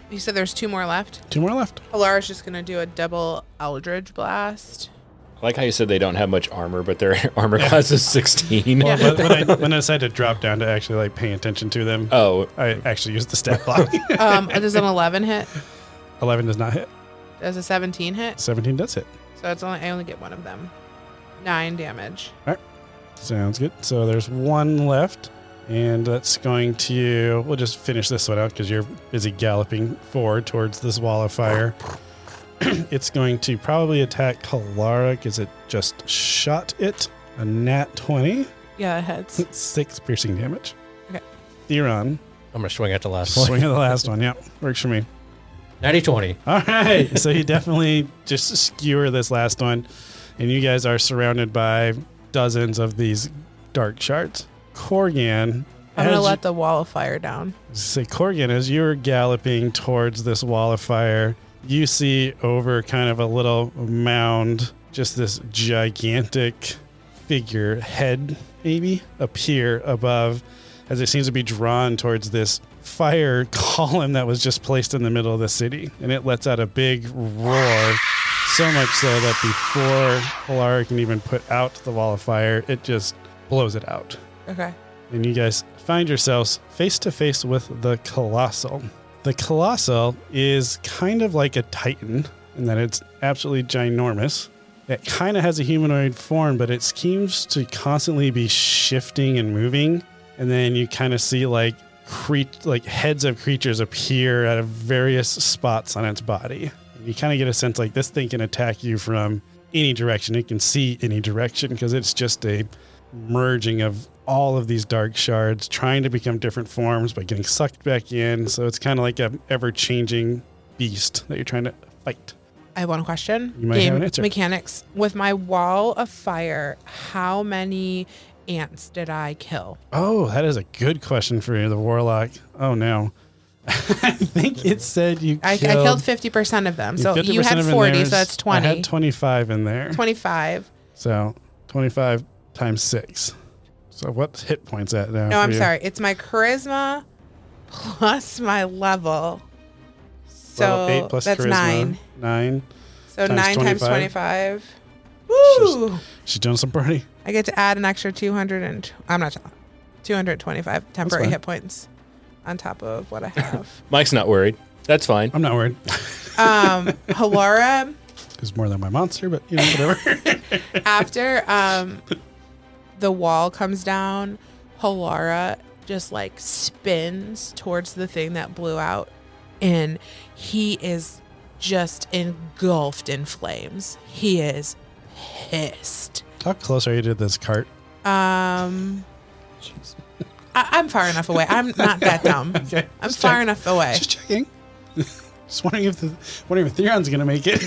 You said there's 2 more left? 2 more left. Halara's just going to do a double Eldritch Blast. I like how you said they don't have much armor, but their armor class is 16. Well, when I decided to drop down to actually like pay attention to them, I actually used the stat block. Does an 11 hit? 11 does not hit. Does a 17 hit? 17 does hit. So I only get one of them. 9 damage. All right. Sounds good. So there's 1 left. And that's going to... We'll just finish this one out because you're busy galloping forward towards this wall of fire. It's going to probably attack Halara because it just shot it. A nat 20. Yeah, it hits. 6 piercing damage. Okay. Theron. I'm going to swing at the last one. Swing at the last one. Yep. Works for me. 90-20. All right. So you definitely just skewer this last one. And you guys are surrounded by dozens of these dark shards. Corgan. I'm going to let the wall of fire down. Say, Corgan, as you're galloping towards this wall of fire, you see over kind of a little mound, just this gigantic figure, head maybe, appear above as it seems to be drawn towards this fire column that was just placed in the middle of the city. And it lets out a big roar, so much so that before Halara can even put out the wall of fire, it just blows it out. Okay. And you guys find yourselves face to face with the Colossal. The Colossal is kind of like a Titan in that it's absolutely ginormous. It kind of has a humanoid form, but it seems to constantly be shifting and moving. And then you kind of see like heads of creatures appear at various spots on its body. And you kind of get a sense like this thing can attack you from any direction. It can see any direction because it's just a merging of all of these dark shards trying to become different forms but getting sucked back in. So it's kind of like an ever-changing beast that you're trying to fight. I have one question. You might have an answer. Mechanics. With my wall of fire, how many ants did I kill? Oh, that is a good question for you, the Warlock. Oh, no. I think it said you I killed 50% of them. So you had 40, so that's 20. I had 25 in there. 25. So 25 times 6. So what hit points at now? No, I'm sorry. It's my charisma plus my level. So level 8 plus that's charisma. 9. 9. So times 9 times 25. 25. Woo! She's doing some party. I get to add an extra 225 temporary hit points on top of what I have. Mike's not worried. That's fine. I'm not worried. Halara. It's more than my monster, but you know, whatever. After the wall comes down, Halara just like spins towards the thing that blew out, and he is just engulfed in flames. He is pissed. How close are you to this cart? I'm far enough away. I'm not that dumb. Okay, I'm far enough away. Just checking. Just wondering if Theron's gonna make it.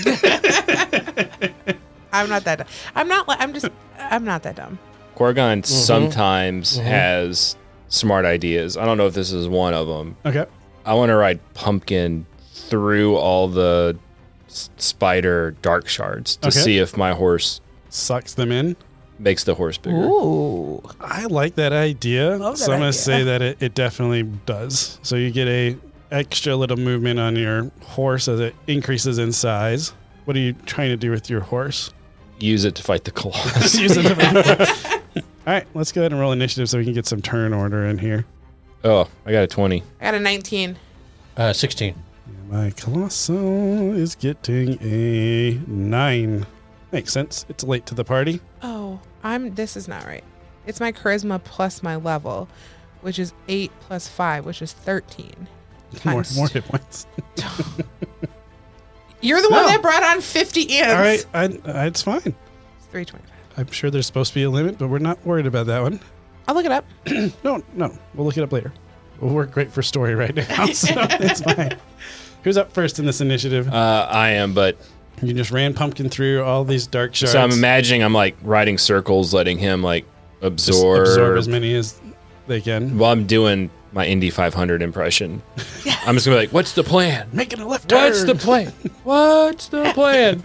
I'm not that dumb. I'm not that dumb. Gorgon sometimes has smart ideas. I don't know if this is one of them. Okay. I want to ride Pumpkin through all the spider dark shards to see if my horse Sucks them in. makes the horse bigger. Ooh. I like that idea. Love that So I'm going idea. to say that it definitely does. So you get a extra little movement on your horse as it increases in size. What are you trying to do with your horse? Use it to fight the Colossal. Use it to- All right, let's go ahead and roll initiative so we can get some turn order in here. Oh, I got a 20. I got a 19. 16. My Colossal is getting a 9. Makes sense. It's late to the party. Oh, this is not right. It's my charisma plus my level, which is 8 plus 5, which is 13. More Times- hit points. You're the one No. that brought on 50 ants. All right, it's fine. It's 325. I'm sure there's supposed to be a limit, but we're not worried about that one. I'll look it up. No. We'll look it up later. We'll work great for story right now, so it's fine. Who's up first in this initiative? I am, but You just ran Pumpkin through all these dark shards. so I'm imagining I'm like riding circles, letting him like Just absorb as many as they can. While I'm doing my Indy 500 impression. I'm just gonna be like, "What's the plan? Making a left turn. What's the plan? What's the plan?"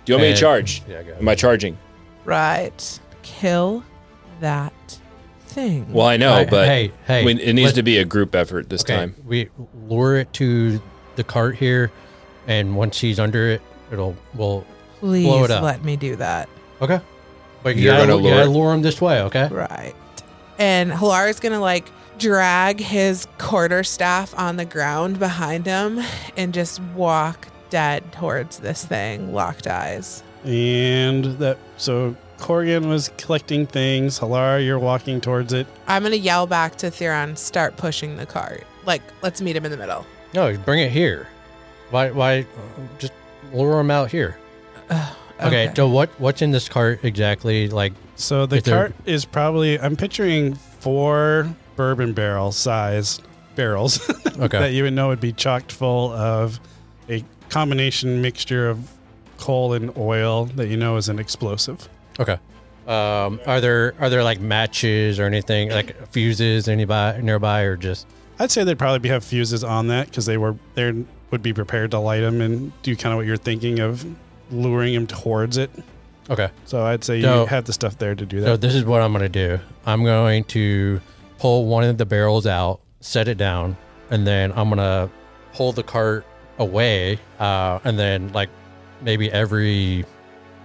Do you want me to charge? Yeah, go ahead. Am I charging? Right. Kill that thing. Well, I know, Right, but hey, it needs to be a group effort this time. We lure it to the cart here, and once he's under it, we'll Please blow it up. let me do that. Okay. But You're gonna you gotta lure it? lure him this way, okay? Right. And Halara's going to like drag his quarterstaff on the ground behind him and just walk dead towards this thing, locked eyes. So Corrigan was collecting things. Halara, you're walking towards it. I'm going to yell back to Theron, start pushing the cart. Like, let's meet him in the middle. No, bring it here. Why just lure him out here? Okay, so what's in this cart exactly? Like, So the Is there- cart is probably, I'm picturing 4 bourbon barrel size barrels okay. that you would know would be chocked full of a combination mixture of coal and oil that you know is an explosive. Okay. Are there like matches or anything like fuses nearby or just? I'd say they'd probably have fuses on that because they would be prepared to light them and do kind of what you're thinking of luring him towards it. Okay. So I'd say So- you have the stuff there to do that. So this is what I'm gonna do. I'm going to pull one of the barrels out, set it down, and then I'm gonna pull the cart away, and then like maybe every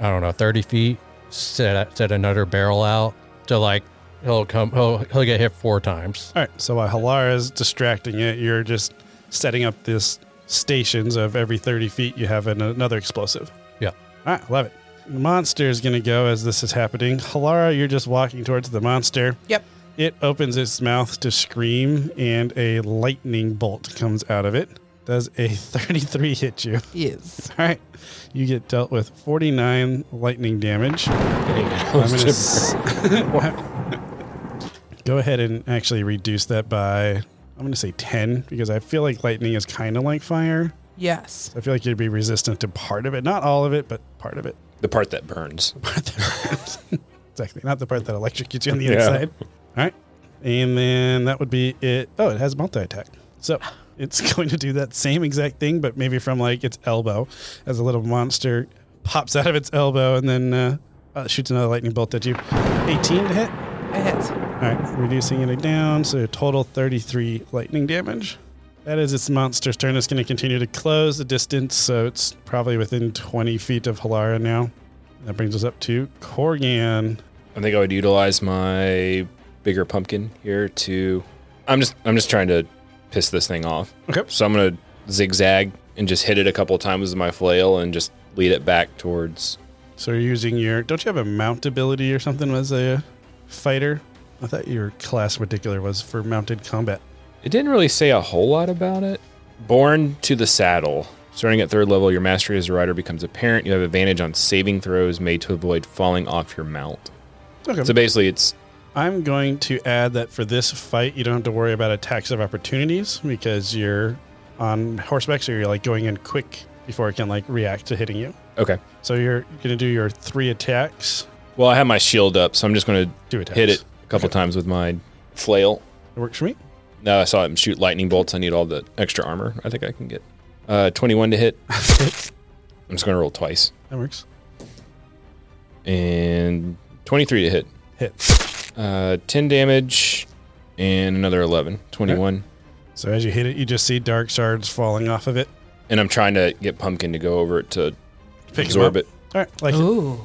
30 feet, set another barrel out to like he'll get hit 4 times. All right. So while Halara's distracting it, you're just setting up this stations of every 30 feet you have another explosive. Yeah. All right. Love it. The monster is going to go as this is happening. Halara, you're just walking towards the monster. Yep. It opens its mouth to scream, and a lightning bolt comes out of it. Does a 33 hit you? Yes. All right. You get dealt with 49 lightning damage. I'm going to go ahead and actually reduce that by, I'm going to say 10, because I feel like lightning is kind of like fire. Yes. I feel like you'd be resistant to part of it. Not all of it, but part of it. The part that burns. Exactly. Not the part that electrocutes you on the Yeah. inside. All right. And then that would be it. Oh, it has multi-attack. So it's going to do that same exact thing, but maybe from like its elbow as a little monster pops out of its elbow and then shoots another lightning bolt at you. 18 to hit. It hits. All right. Reducing it down. So total 33 lightning damage. That is its monster's turn. It's going to continue to close the distance, so it's probably within 20 feet of Halara now. That brings us up to Corgan. I think I would utilize my bigger pumpkin here to. I'm just trying to piss this thing off. Okay. So I'm gonna zigzag and just hit it a couple of times with my flail and just lead it back towards. So you're using your... Don't you have a mount ability or something as a fighter? I thought your class particular was for mounted combat. It didn't really say a whole lot about it. Born to the saddle. Starting at 3rd level, your mastery as a rider becomes apparent. You have advantage on saving throws made to avoid falling off your mount. Okay. So basically, it's I'm going to add that for this fight, you don't have to worry about attacks of opportunities because you're on horseback, so you're like going in quick before it can like react to hitting you. okay. So you're going to do your 3 attacks. Well, I have my shield up, so I'm just going to 2 attacks. hit it a couple times with my flail. It works for me. Now I saw him shoot lightning bolts. I need all the extra armor I think I can get. 21 to hit. I'm just going to roll twice. That works. And 23 to hit. Hit. 10 damage and another 11. 21. So as you hit it, you just see dark shards falling off of it. And I'm trying to get Pumpkin to go over it to Pick absorb him up. it. All right, like it. Ooh.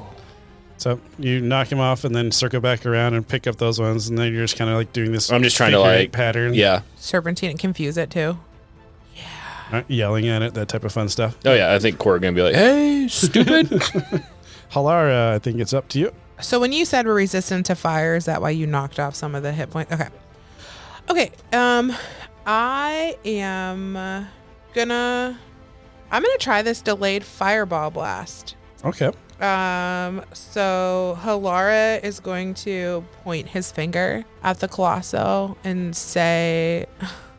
So you knock him off and then circle back around and pick up those ones, and then you're just kind of like doing this. I'm just trying to figure eight like pattern. Yeah. Serpentine and confuse it too. Yelling at it, that type of fun stuff. Oh yeah. I think Core gonna be like, "Hey, stupid." Halara, I think it's up to you. So when you said we're resistant to fire, is that why you knocked off some of the hit points? Okay. Okay. I am gonna try this delayed fireball blast. Okay. So Halara is going to point his finger at the Colossal and say,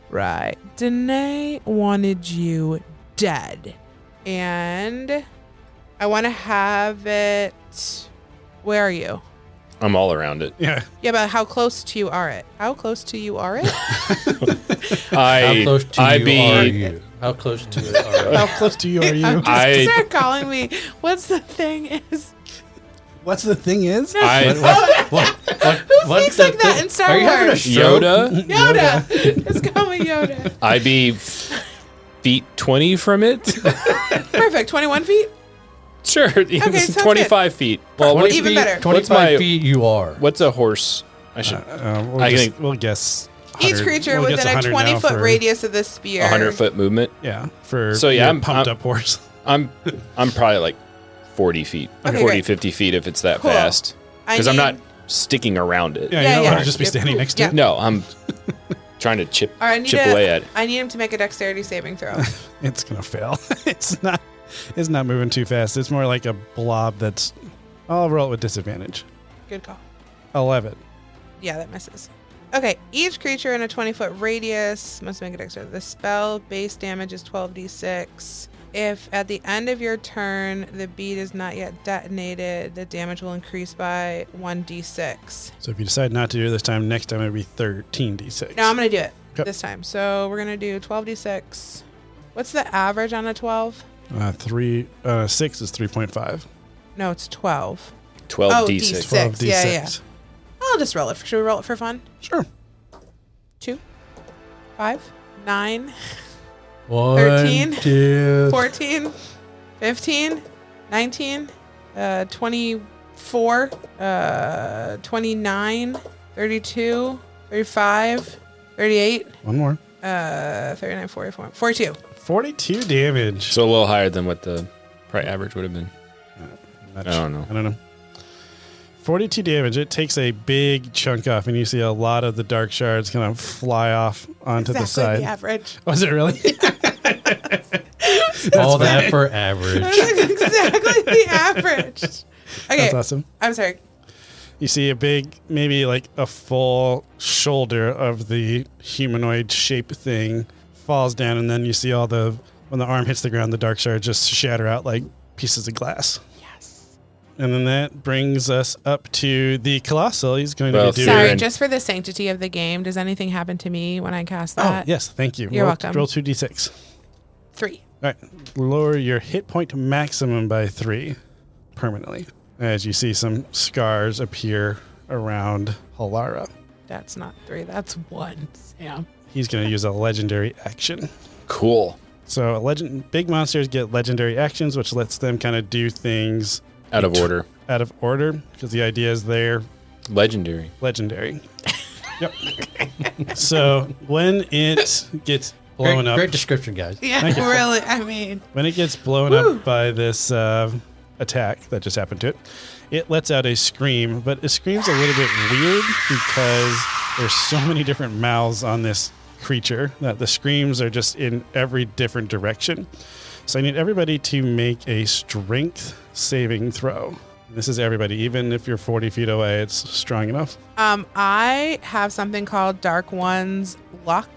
right, Danae wanted you dead. And I want to have it. Where are you? I'm all around it. Yeah. Yeah, but how close to you are it? How close to you are it? How close to I you be- are you? How close to it are you? How close to you are you? Start calling me. What's the thing is? What's the thing is? Who speaks like that in Star Are you having a Wars? stroke? Yoda. Yoda. Let's call me Yoda. I be feet 20 from it. Perfect. 21 feet? Sure. sounds 25 feet. Well, 20 what's, Even feet, better. 25 my- feet you are. what's a horse? I should We'll guess. Each 100 creature we'll guess within a 100 now 20-foot for- radius of the spear. 100-foot movement. Yeah, for So, yeah, your I'm- pumped I'm- up horse. I'm probably like 40 feet. Okay, 40, great. 50 feet if it's that Cool. fast. I Because I'm need- not sticking around it. Yeah, Yeah, you don't yeah. want to just be Yep. standing next to Yeah. it. No, I'm trying to chip All right, chip away at it. I need him to make a dexterity saving throw. It's gonna fail. It's not moving too fast. It's more like a blob that's. I'll roll it with disadvantage. Good call. 11. Yeah, that misses. Okay, each creature in a 20-foot radius must make a dexterity. The spell base damage is 12d6. If at the end of your turn the bead is not yet detonated, the damage will increase by 1d6. So if you decide not to do it this time, next time it'll be 13d6. No, I'm going to do it Yep. this time. So we're going to do 12d6. What's the average on a 12? 6 is 3.5. No, it's 12. 12 Oh, d6. D6. 12 Yeah, d6. yeah. I'll just roll it. Should we roll it for fun? Sure. 2, 5, 9, 1, 13, 2, 14, 15, 19, 24, 29, 32, 35, 38, One more. 39, 44, 42. 42 damage. So a little higher than what the probably average would have been. I don't know. I don't know. 42 damage. It takes a big chunk off, and you see a lot of the dark shards kind of fly off onto the Exactly side. the average. Was it really? all that for average. That's exactly the average. Okay, That's awesome. I'm sorry. You see a big, maybe like a full shoulder of the humanoid shape thing falls down, and then you see all the, when the arm hits the ground, the dark shards just shatter out like pieces of glass. Yes. And then that brings us up to the Colossal. He's going Well, to be Dude. Sorry, doing. just for the sanctity of the game, does anything happen to me when I cast Oh, that? yes. Thank you. You're roll, welcome. Roll 2d6. 3. All right. Lower your hit point maximum by 3 permanently as you see some scars appear around Halara. That's not 3. That's 1. Sam. He's going to use a legendary action. Cool. So big monsters get legendary actions, which lets them kind of do things Out of order. out of order because the idea is they're Legendary. legendary. Yep. So when it gets blown up, Great description, guys. Yeah, Thank you. really. I mean, when it gets blown up by this attack that just happened to it, it lets out a scream, but it screams a little bit weird because there's so many different mouths on this creature that the screams are just in every different direction. So I need everybody to make a strength saving throw. This is everybody, even if you're 40 feet away, it's strong enough. I have something called Dark One's Luck,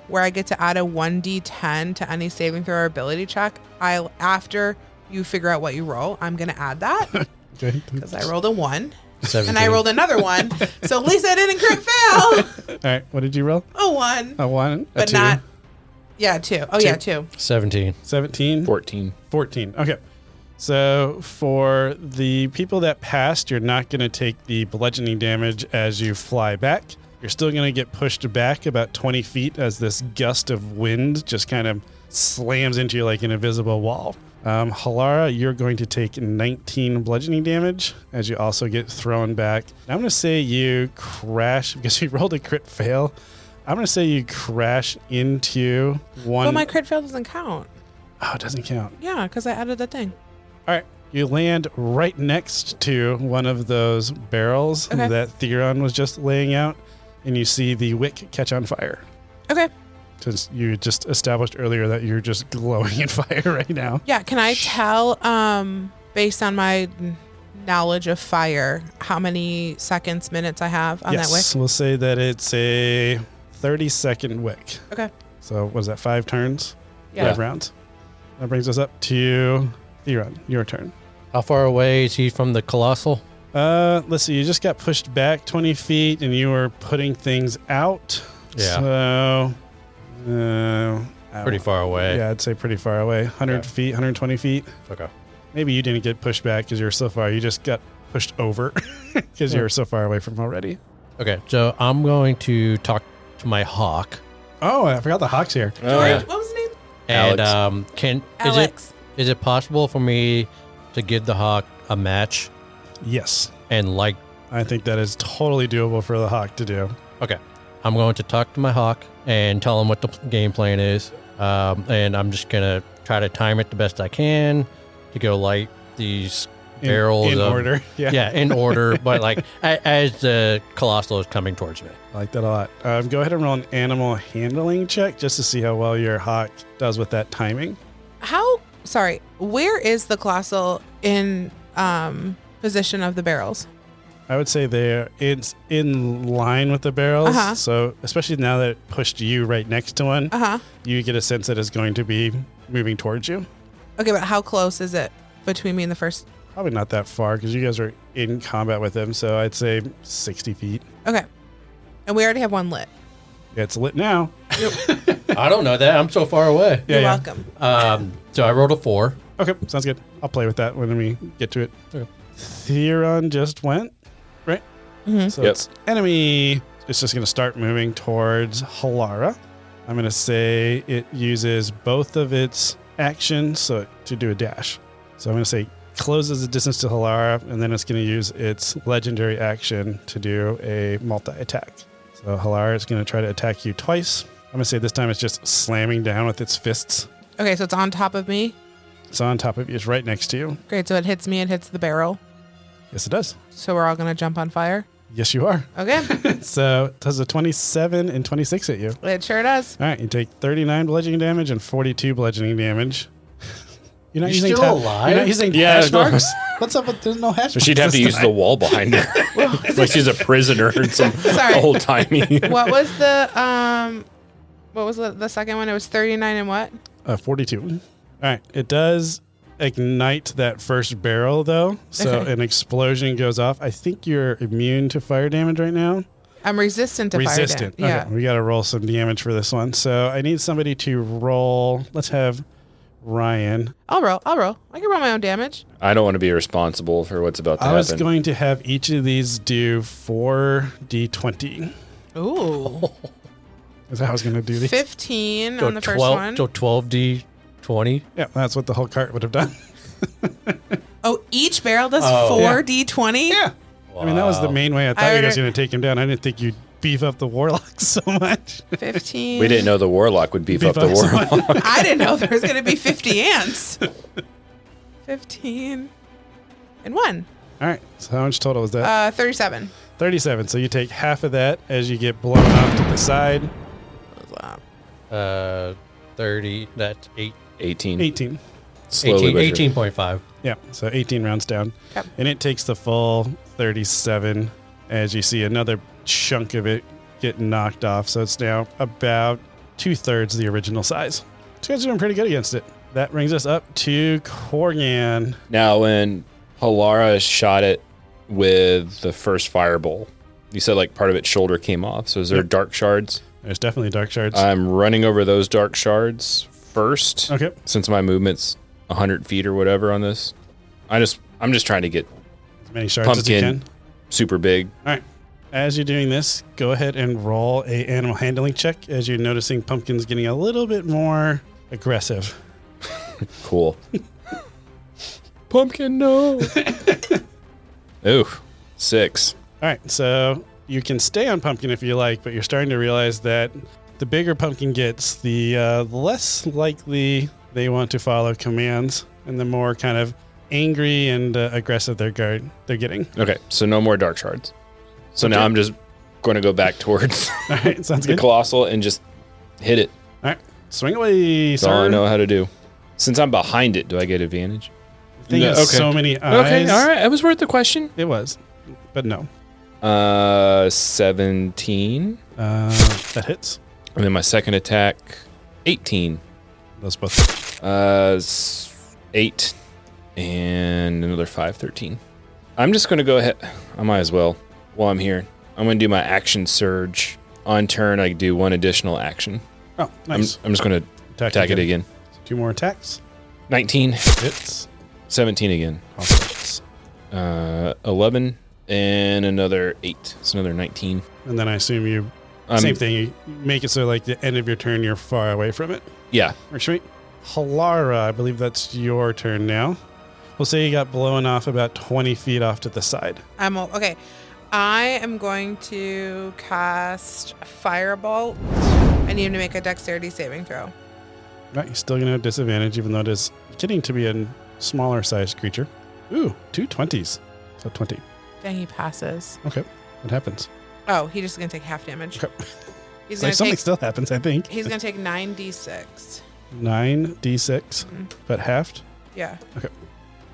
where I get to add a 1d10 to any saving throw or ability check. After you figure out what you roll, I'm going to add that Okay. because I rolled a 1 17. and I rolled another 1. So at least I didn't crit fail. All right. What did you roll? A 1, A 1, a but 2, not. Yeah, 2. Oh, yeah, 2. 17. 17, 14. 14. Okay. So for the people that passed, you're not going to take the bludgeoning damage as you fly back. You're still going to get pushed back about 20 feet as this gust of wind just kind of slams into you like an invisible wall. Halara, you're going to take 19 bludgeoning damage as you also get thrown back. I'm going to say you crash because you rolled a crit fail. I'm going to say you crash into one. But my crit fail doesn't count. Oh, it doesn't count. Yeah, because I added the thing. All right. You land right next to one of those barrels Okay. that Theron was just laying out, and you see the wick catch on fire. Okay. Since you just established earlier that you're just glowing in fire right now. Yeah, can I tell based on my knowledge of fire, how many seconds, minutes I have on that wick? We'll say that it's a 30-second wick. Okay. So what is that, 5 turns? Yeah. 5 rounds. That brings us up to Theron, your turn. How far away is he from the Colossal? Let's see, you just got pushed back 20 feet and you were putting things out. Yeah. So, Pretty far away. Yeah, I'd say pretty far away. 100 feet, 120 feet. Okay. Maybe you didn't get pushed back because you were so far. You just got pushed over because you were so far away from already. Okay, so I'm going to talk to my hawk. Oh, I forgot the hawk's here. George, what was his name? And Alex. Alex. is it possible for me to give the hawk a match Yes. and like? I think that is totally doable for the hawk to do. Okay, I'm going to talk to my hawk and tell him what the game plan is, and I'm just gonna try to time it the best I can to go light these barrels in of, order. Yeah. in order, but like as the Colossal is coming towards me. I like that a lot. Go ahead and roll an animal handling check just to see how well your hawk does with that timing. Where is the Colossal in position of the barrels? I would say it's in line with the barrels. Uh-huh. So especially now that it pushed you right next to one, you get a sense that it's going to be moving towards you. Okay, but how close is it between me and the first? Probably not that far because you guys are in combat with him. So I'd say 60 feet. Okay. And we already have one lit. Yeah, it's lit now. I don't know that. I'm so far away. You're welcome. So I rolled a 4. Okay, sounds good. I'll play with that when we get to it. Okay. Theron just went, right? Mm-hmm. So it's enemy. It's just going to start moving towards Halara. I'm going to say it uses both of its actions to do a dash. So I'm going to say closes the distance to Halara, and then it's going to use its legendary action to do a multi-attack. So Halara is going to try to attack you twice. I'm going to say this time it's just slamming down with its fists. Okay, so it's on top of me. It's on top of you. It's right next to you. Great, so it hits me, it hits the barrel. Yes, it does. So we're all going to jump on fire? Yes, you are. Okay. So it does a 27 and 26 at you. It sure does. All right, you take 39 bludgeoning damage and 42 bludgeoning damage. You're not You're using still alive? You're not using hash marks? What's up with there's no hash marks? She'd have to this use time? the wall behind her. Like she's a prisoner in some Sorry. old timey. What was the second one? It was 39 and what? 42. All right, it does ignite that first barrel though, so Okay. an explosion goes off. I think you're immune to fire damage right now. I'm resistant to fire Resistant. damage. Yeah. Okay, we got to roll some damage for this one. So I need somebody to roll. Let's have Ryan. I'll roll. I can roll my own damage. I don't want to be responsible for what's about to I was happen. going to have each of these do 4d20. Ooh. Is how I was going to do these. 15 So on the first 12, one. So 12d20. Yeah, that's what the whole cart would have done. Oh, each barrel does Oh. 4d20? Yeah. I mean, that was the Wow. main way I thought I you guys already- were going to take him down. I didn't think you'd beef up the warlock so much. 15. We didn't know the warlock would beef up the so much. warlock. I didn't know there was going to be 50 ants. 15 and 1. All right. So how much total is that? 37. 37. So you take half of that as you get blown off to the side. 30. That's 18. 18. Slowly but surely. 18.5. Yeah. So 18 rounds down. Yep. And it takes the full 37 as you see another chunk of it get knocked off. So it's now about 2/3 the original size. So you guys are doing pretty good against it. That brings us up to Korgan. Now, when Halara shot it with the first firebolt, you said like part of its shoulder came off. So is there Yep. dark shards? There's definitely dark shards. I'm running over those dark shards first. Okay. Since my movement's 100 feet or whatever on this. I'm just trying to get As many shards as you pumpkin can. super big. All right. As you're doing this, go ahead and roll a animal handling check as you're noticing Pumpkin's getting a little bit more aggressive. Cool. Pumpkin, no. Ooh, 6. All right. So you can stay on Pumpkin if you like, but you're starting to realize that the bigger Pumpkin gets, the less likely they want to follow commands and the more kind of angry and aggressive they're getting. Okay, so no more dark shards. So Okay. now I'm just going to go back towards All right. Sounds the good. Colossal and just hit it. All right. Swing away, That's sir. all I know how to do. Since I'm behind it, do I get advantage? thing has so many eyes. Okay, all right. It was worth the question. It was, but no. 17. That hits. And then my second attack, 18. Those both. 8 and another 5, 13. I'm just going to go ahead. I might as well while I'm here. I'm going to do my action surge. On turn, I do one additional action. Oh, nice. I'm just going to attack it again. 2 more attacks. 19. Hits. 17 again. Also hits. 11 and another 8. It's another 19. And then I assume you, same thing, you make it so like the end of your turn, you're far away from it. Yeah. Sweet. Halara, I believe that's your turn now. We'll say you got blown off about 20 feet off to the side. Okay. I am going to cast Firebolt. I need him to make a dexterity saving throw. Right, you're still going to have disadvantage, even though it is getting to be a smaller sized creature. Ooh, 2 20s. So 20. Dang, he passes. Okay. What happens? Oh, he's just going to take half damage. Okay. He's Like going to something take. still happens, I think. He's going to take 9d6. 9d6, but halved. Yeah. Okay.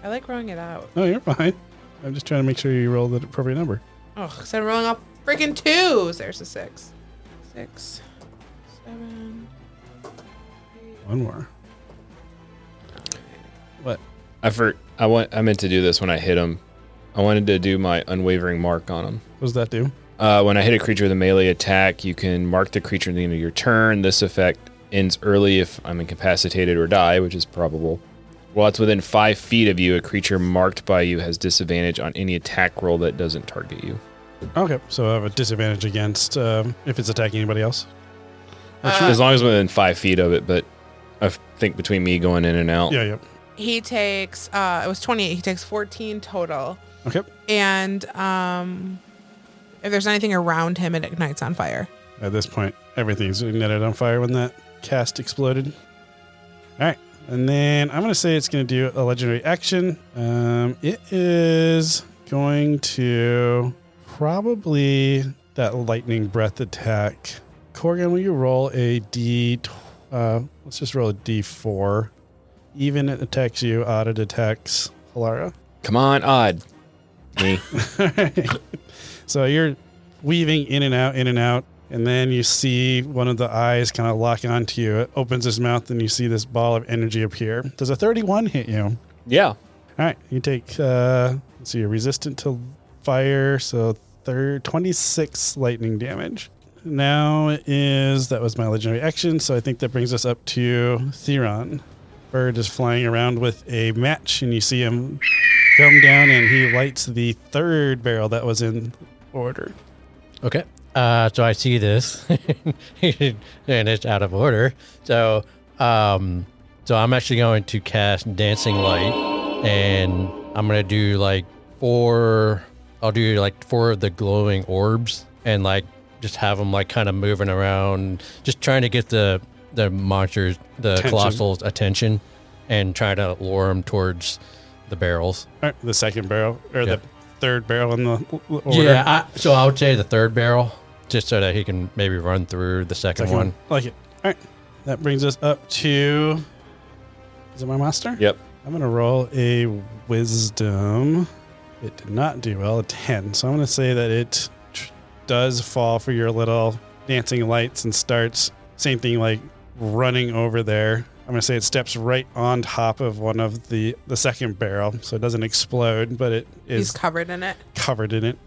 I like rolling it out. No, you're fine. I'm just trying to make sure you roll the appropriate number. Oh, because I'm rolling off freaking 2s. There's a 6. 6, 7. 8. One more. What? I meant to do this when I hit him. I wanted to do my unwavering mark on him. What does that do? When I hit a creature with a melee attack, you can mark the creature at the end of your turn. This effect ends early if I'm incapacitated or die, which is probable. While it's within 5 feet of you, a creature marked by you has disadvantage on any attack roll that doesn't target you. Okay, so I have a disadvantage against if it's attacking anybody else. As long as within 5 feet of it, but I think between me going in and out. Yeah, yep. He takes, it was 28. He takes 14 total. Okay. And if there's anything around him, it ignites on fire. At this point, everything's ignited on fire when that cast exploded. All right. And then I'm going to say it's going to do a legendary action. It is going to probably that lightning breath attack. Corgan, will you roll a let's just roll a D4. Even it attacks you, odd it attacks Halara. Come on, odd. Me. So you're weaving in and out, and then you see one of the eyes kind of lock onto you. It opens its mouth, and you see this ball of energy appear. Does a 31 hit you? Yeah. All right, you take, let's see, you're resistant to fire, so 26 lightning damage. Now that was my legendary action, so I think that brings us up to Theron. Bird is flying around with a match, and you see him come down, and he lights the third barrel that was in order. Okay. So I see this, and it's out of order. So I'm actually going to cast Dancing Light, and I'm gonna do like 4. I'll do like 4 of the glowing orbs, and like just have them like kind of moving around, just trying to get the monsters, the Colossal's attention, and try to lure them towards the barrels. All right, the second barrel, or the third barrel in the order. Yeah, so I would say the third barrel, just so that he can maybe run through the second one. Like it. All right, that brings us up to, is it my master? Yep. I'm going to roll a wisdom. It did not do well, a 10. So I'm going to say that it does fall for your little dancing lights and starts, same thing, like running over there. I'm going to say it steps right on top of one of the second barrel, so it doesn't explode, but it is He's covered in it. covered in it.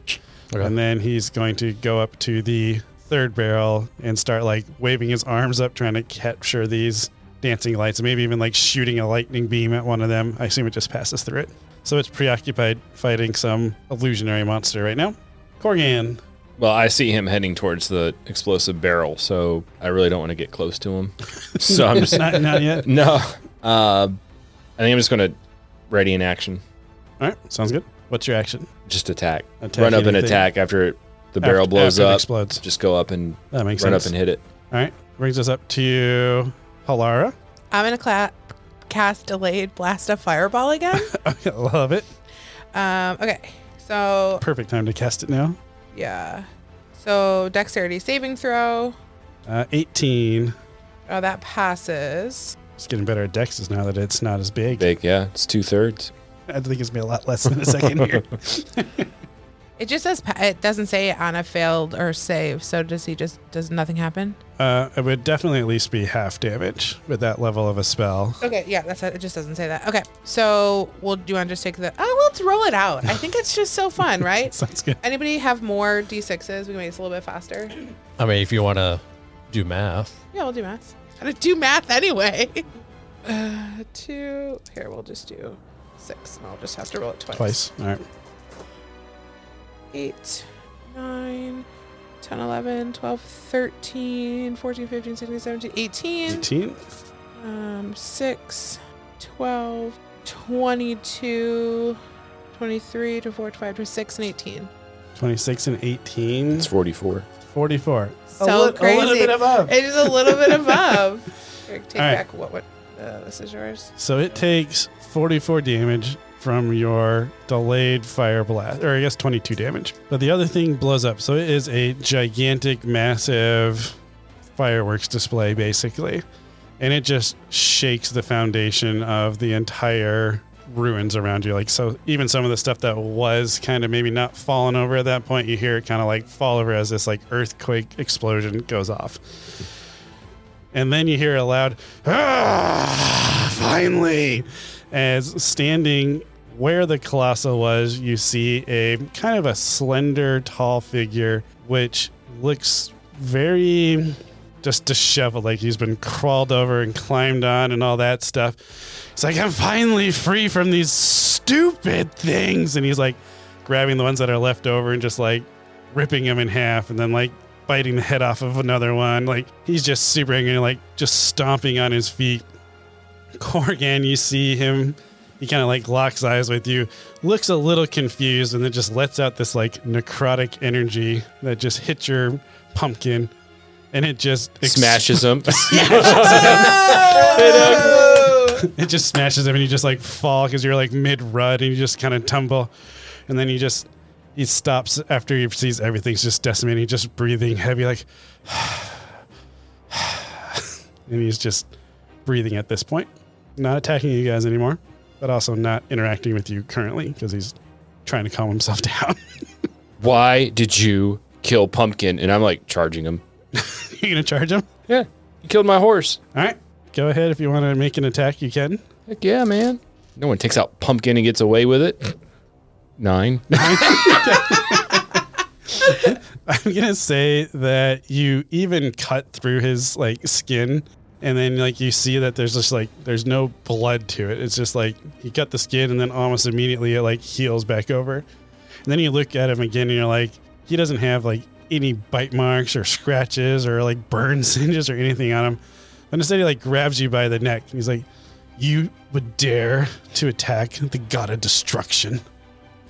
Okay. And then he's going to go up to the third barrel and start like waving his arms up, trying to capture these dancing lights, maybe even like shooting a lightning beam at one of them. I assume it just passes through it. So it's preoccupied fighting some illusionary monster right now. Corgan. Well, I see him heading towards the explosive barrel, so I really don't want to get close to him. So I'm just not yet. no. I think I'm just going to ready in action. All right, sounds good. What's your action? Just attack. Attack Run up and anything. attack after the barrel blows after it up. explodes. Just go up and That makes run sense. up and hit it. All right, brings us up to Halara. I'm going to cast Delayed Blast of Fireball again. I love it. Okay, so Perfect time to cast it now. yeah. So dexterity saving throw. 18. Oh, that passes. It's getting better at dexes now that it's not as big. Big, yeah. It's 2/3. I think it's been a lot less than a second here. It just says it doesn't say on a failed or save. So does nothing happen? It would definitely at least be half damage with that level of a spell. Okay, yeah, that's it. It just doesn't say that. Okay, so do you want to just take the? Oh, let's roll it out. I think it's just so fun, right? Sounds good. Anybody have more d6s? We can make this a little bit faster. I mean, if you want to do math. Yeah, we'll do math. Gotta do math anyway. 2. Here, we'll just do 6, and I'll just have to roll it twice. All right. 8, 9, 10, 11, 12, 13, 14, 15, 16, 17, 18. 18. 6, 12, 22, 23, 24, 25, 26, and 18. 26 and 18. It's 44. 44. So crazy. A little bit above. It is a little bit above. Here, take All right. back what this is yours. So it takes 44 damage from your delayed fire blast, or I guess 22 damage. But the other thing blows up. So it is a gigantic, massive fireworks display, basically. And it just shakes the foundation of the entire ruins around you. Like, so even some of the stuff that was kind of maybe not falling over at that point, you hear it kind of like fall over as this like earthquake explosion goes off. And then you hear a loud, "Ah, finally!" As standing where the Colossal was, you see a kind of a slender, tall figure, which looks very just disheveled, like he's been crawled over and climbed on and all that stuff. It's like, I'm finally free from these stupid things. And he's like grabbing the ones that are left over and just like ripping them in half and then like biting the head off of another one. Like he's just super angry, like just stomping on his feet. Corgan, you see him, he kind of like locks eyes with you, looks a little confused, and then just lets out this like necrotic energy that just hits your pumpkin. And it just Smashes him. It just smashes him, and you just like fall because you're like mid rud, and you just kind of tumble, and then he stops after he sees everything's just decimating, just breathing heavy, like, and he's just breathing at this point, not attacking you guys anymore, but also not interacting with you currently because he's trying to calm himself down. Why did you kill Pumpkin? And I'm like charging him. You gonna charge him? Yeah, you killed my horse. All right, go ahead. If you want to make an attack, you can. Heck yeah, man. No one takes out Pumpkin and gets away with it. 9. I'm gonna say that you even cut through his like skin, and then like you see that there's just like there's no blood to it. It's just like you cut the skin, and then almost immediately it like heals back over. And then you look at him again, and you're like, he doesn't have like any bite marks or scratches or like burn singes or anything on him. And instead he like grabs you by the neck, and he's like, "You would dare to attack the god of destruction?"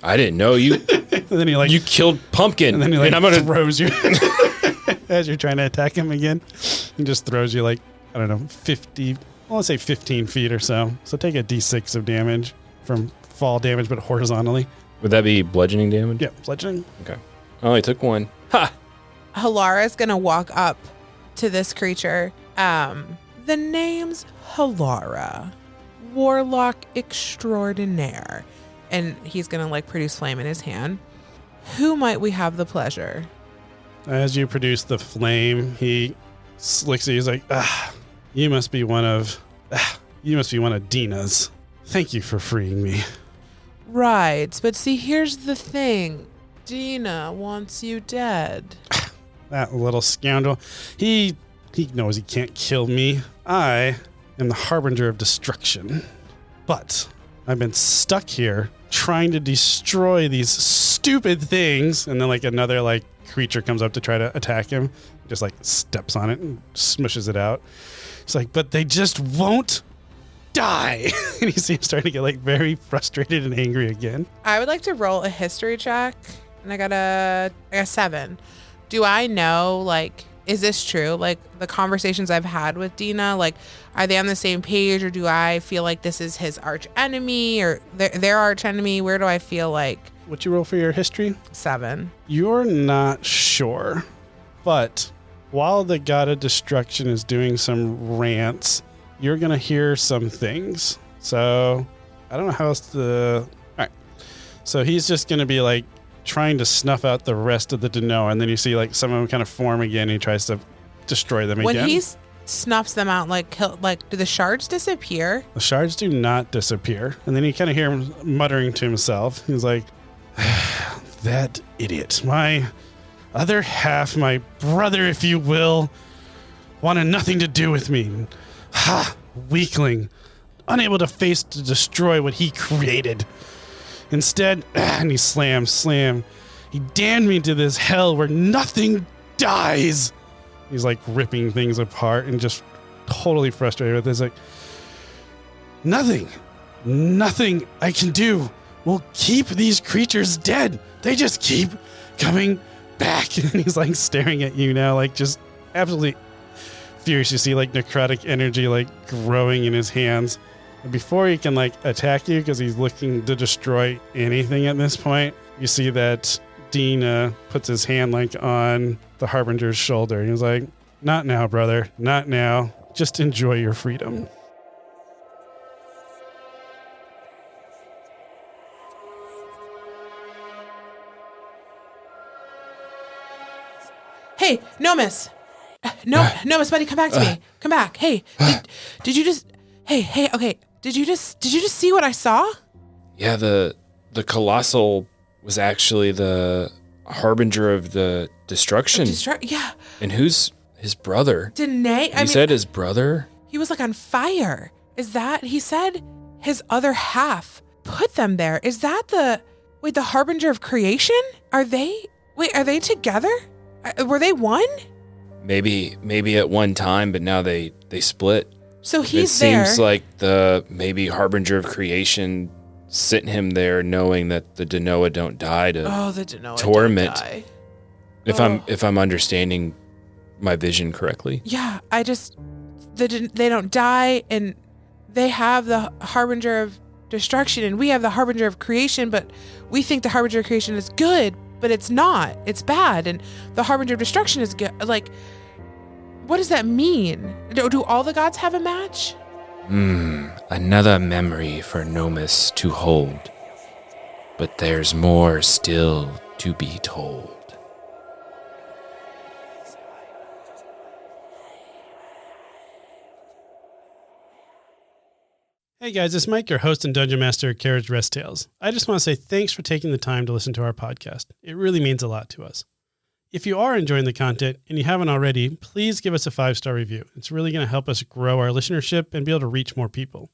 I didn't know you. And then he like You killed Pumpkin. and then he like I'm gonna throws you as you're trying to attack him again. He just throws you like, I don't know, 50, well, let's say 15 feet or so. So take a d6 of damage from fall damage, but horizontally. Would that be bludgeoning damage? Yeah, bludgeoning. Okay. I only took 1. Ha! Halara's gonna walk up to this creature. The name's Halara, warlock extraordinaire, and he's gonna like produce flame in his hand. Who might we have the pleasure? As you produce the flame, he looks at you. He's like, you must be one of Dina's. Thank you for freeing me." Right, but see, here's the thing. Dina wants you dead. That little scoundrel. He knows he can't kill me. I am the harbinger of destruction. But I've been stuck here trying to destroy these stupid things. And then like another like creature comes up to try to attack him. Just like steps on it and smushes it out. It's like, but they just won't die. And you see him starting to get like very frustrated and angry again. I would like to roll a history check, and I got a 7. Do I know, like, is this true? Like, the conversations I've had with Dina, like, are they on the same page, or do I feel like this is his arch enemy or their arch enemy? Where do I feel like? What you roll for your history? 7. You're not sure, but while the god of destruction is doing some rants, you're going to hear some things. So I don't know how else to... All right. So he's just going to be like trying to snuff out the rest of the Danoa, and then you see like some of them kind of form again, and he tries to destroy them When again. he snuffs them out, like do the shards disappear? The shards do not disappear. And then you kind of hear him muttering to himself. He's like, that idiot. My other half, my brother, if you will, wanted nothing to do with me. Ha! Weakling. Unable to face to destroy what he created. Instead, and he slam. He damned me to this hell where nothing dies. He's like ripping things apart and just totally frustrated with this. Like, nothing I can do will keep these creatures dead. They just keep coming back. And he's like staring at you now, like just absolutely furious. You see like necrotic energy like growing in his hands. And before he can like attack you, because he's looking to destroy anything at this point, you see that Dean puts his hand like on the Harbinger's shoulder. He's like, not now, brother. Not now. Just enjoy your freedom. Hey, Nomus. Nomus, buddy, come back to me. Come back. Hey, did you just... Hey, okay. Did you just see what I saw? Yeah, the Colossal was actually the harbinger of the destruction. Yeah. And who's his brother? Danae? He said his brother? He was like on fire. Is that... He said his other half put them there. Is that the harbinger of creation? Are they together? Were they one? Maybe at one time, but now they split. So he's there. It seems like the maybe harbinger of creation sent him there, knowing that the Danoa don't die to the Danoa torment. Don't die. If I'm understanding my vision correctly. Yeah, they don't die, and they have the harbinger of destruction, and we have the harbinger of creation, but we think the harbinger of creation is good, but it's not. It's bad, and the harbinger of destruction is good. Like, what does that mean? Do all the gods have a match? Another memory for Nomus to hold. But there's more still to be told. Hey guys, it's Mike, your host and Dungeon Master at Carriage Rest Tales. I just want to say thanks for taking the time to listen to our podcast. It really means a lot to us. If you are enjoying the content and you haven't already, please give us a 5-star review. It's really going to help us grow our listenership and be able to reach more people.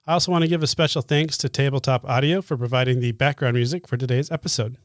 I also want to give a special thanks to Tabletop Audio for providing the background music for today's episode.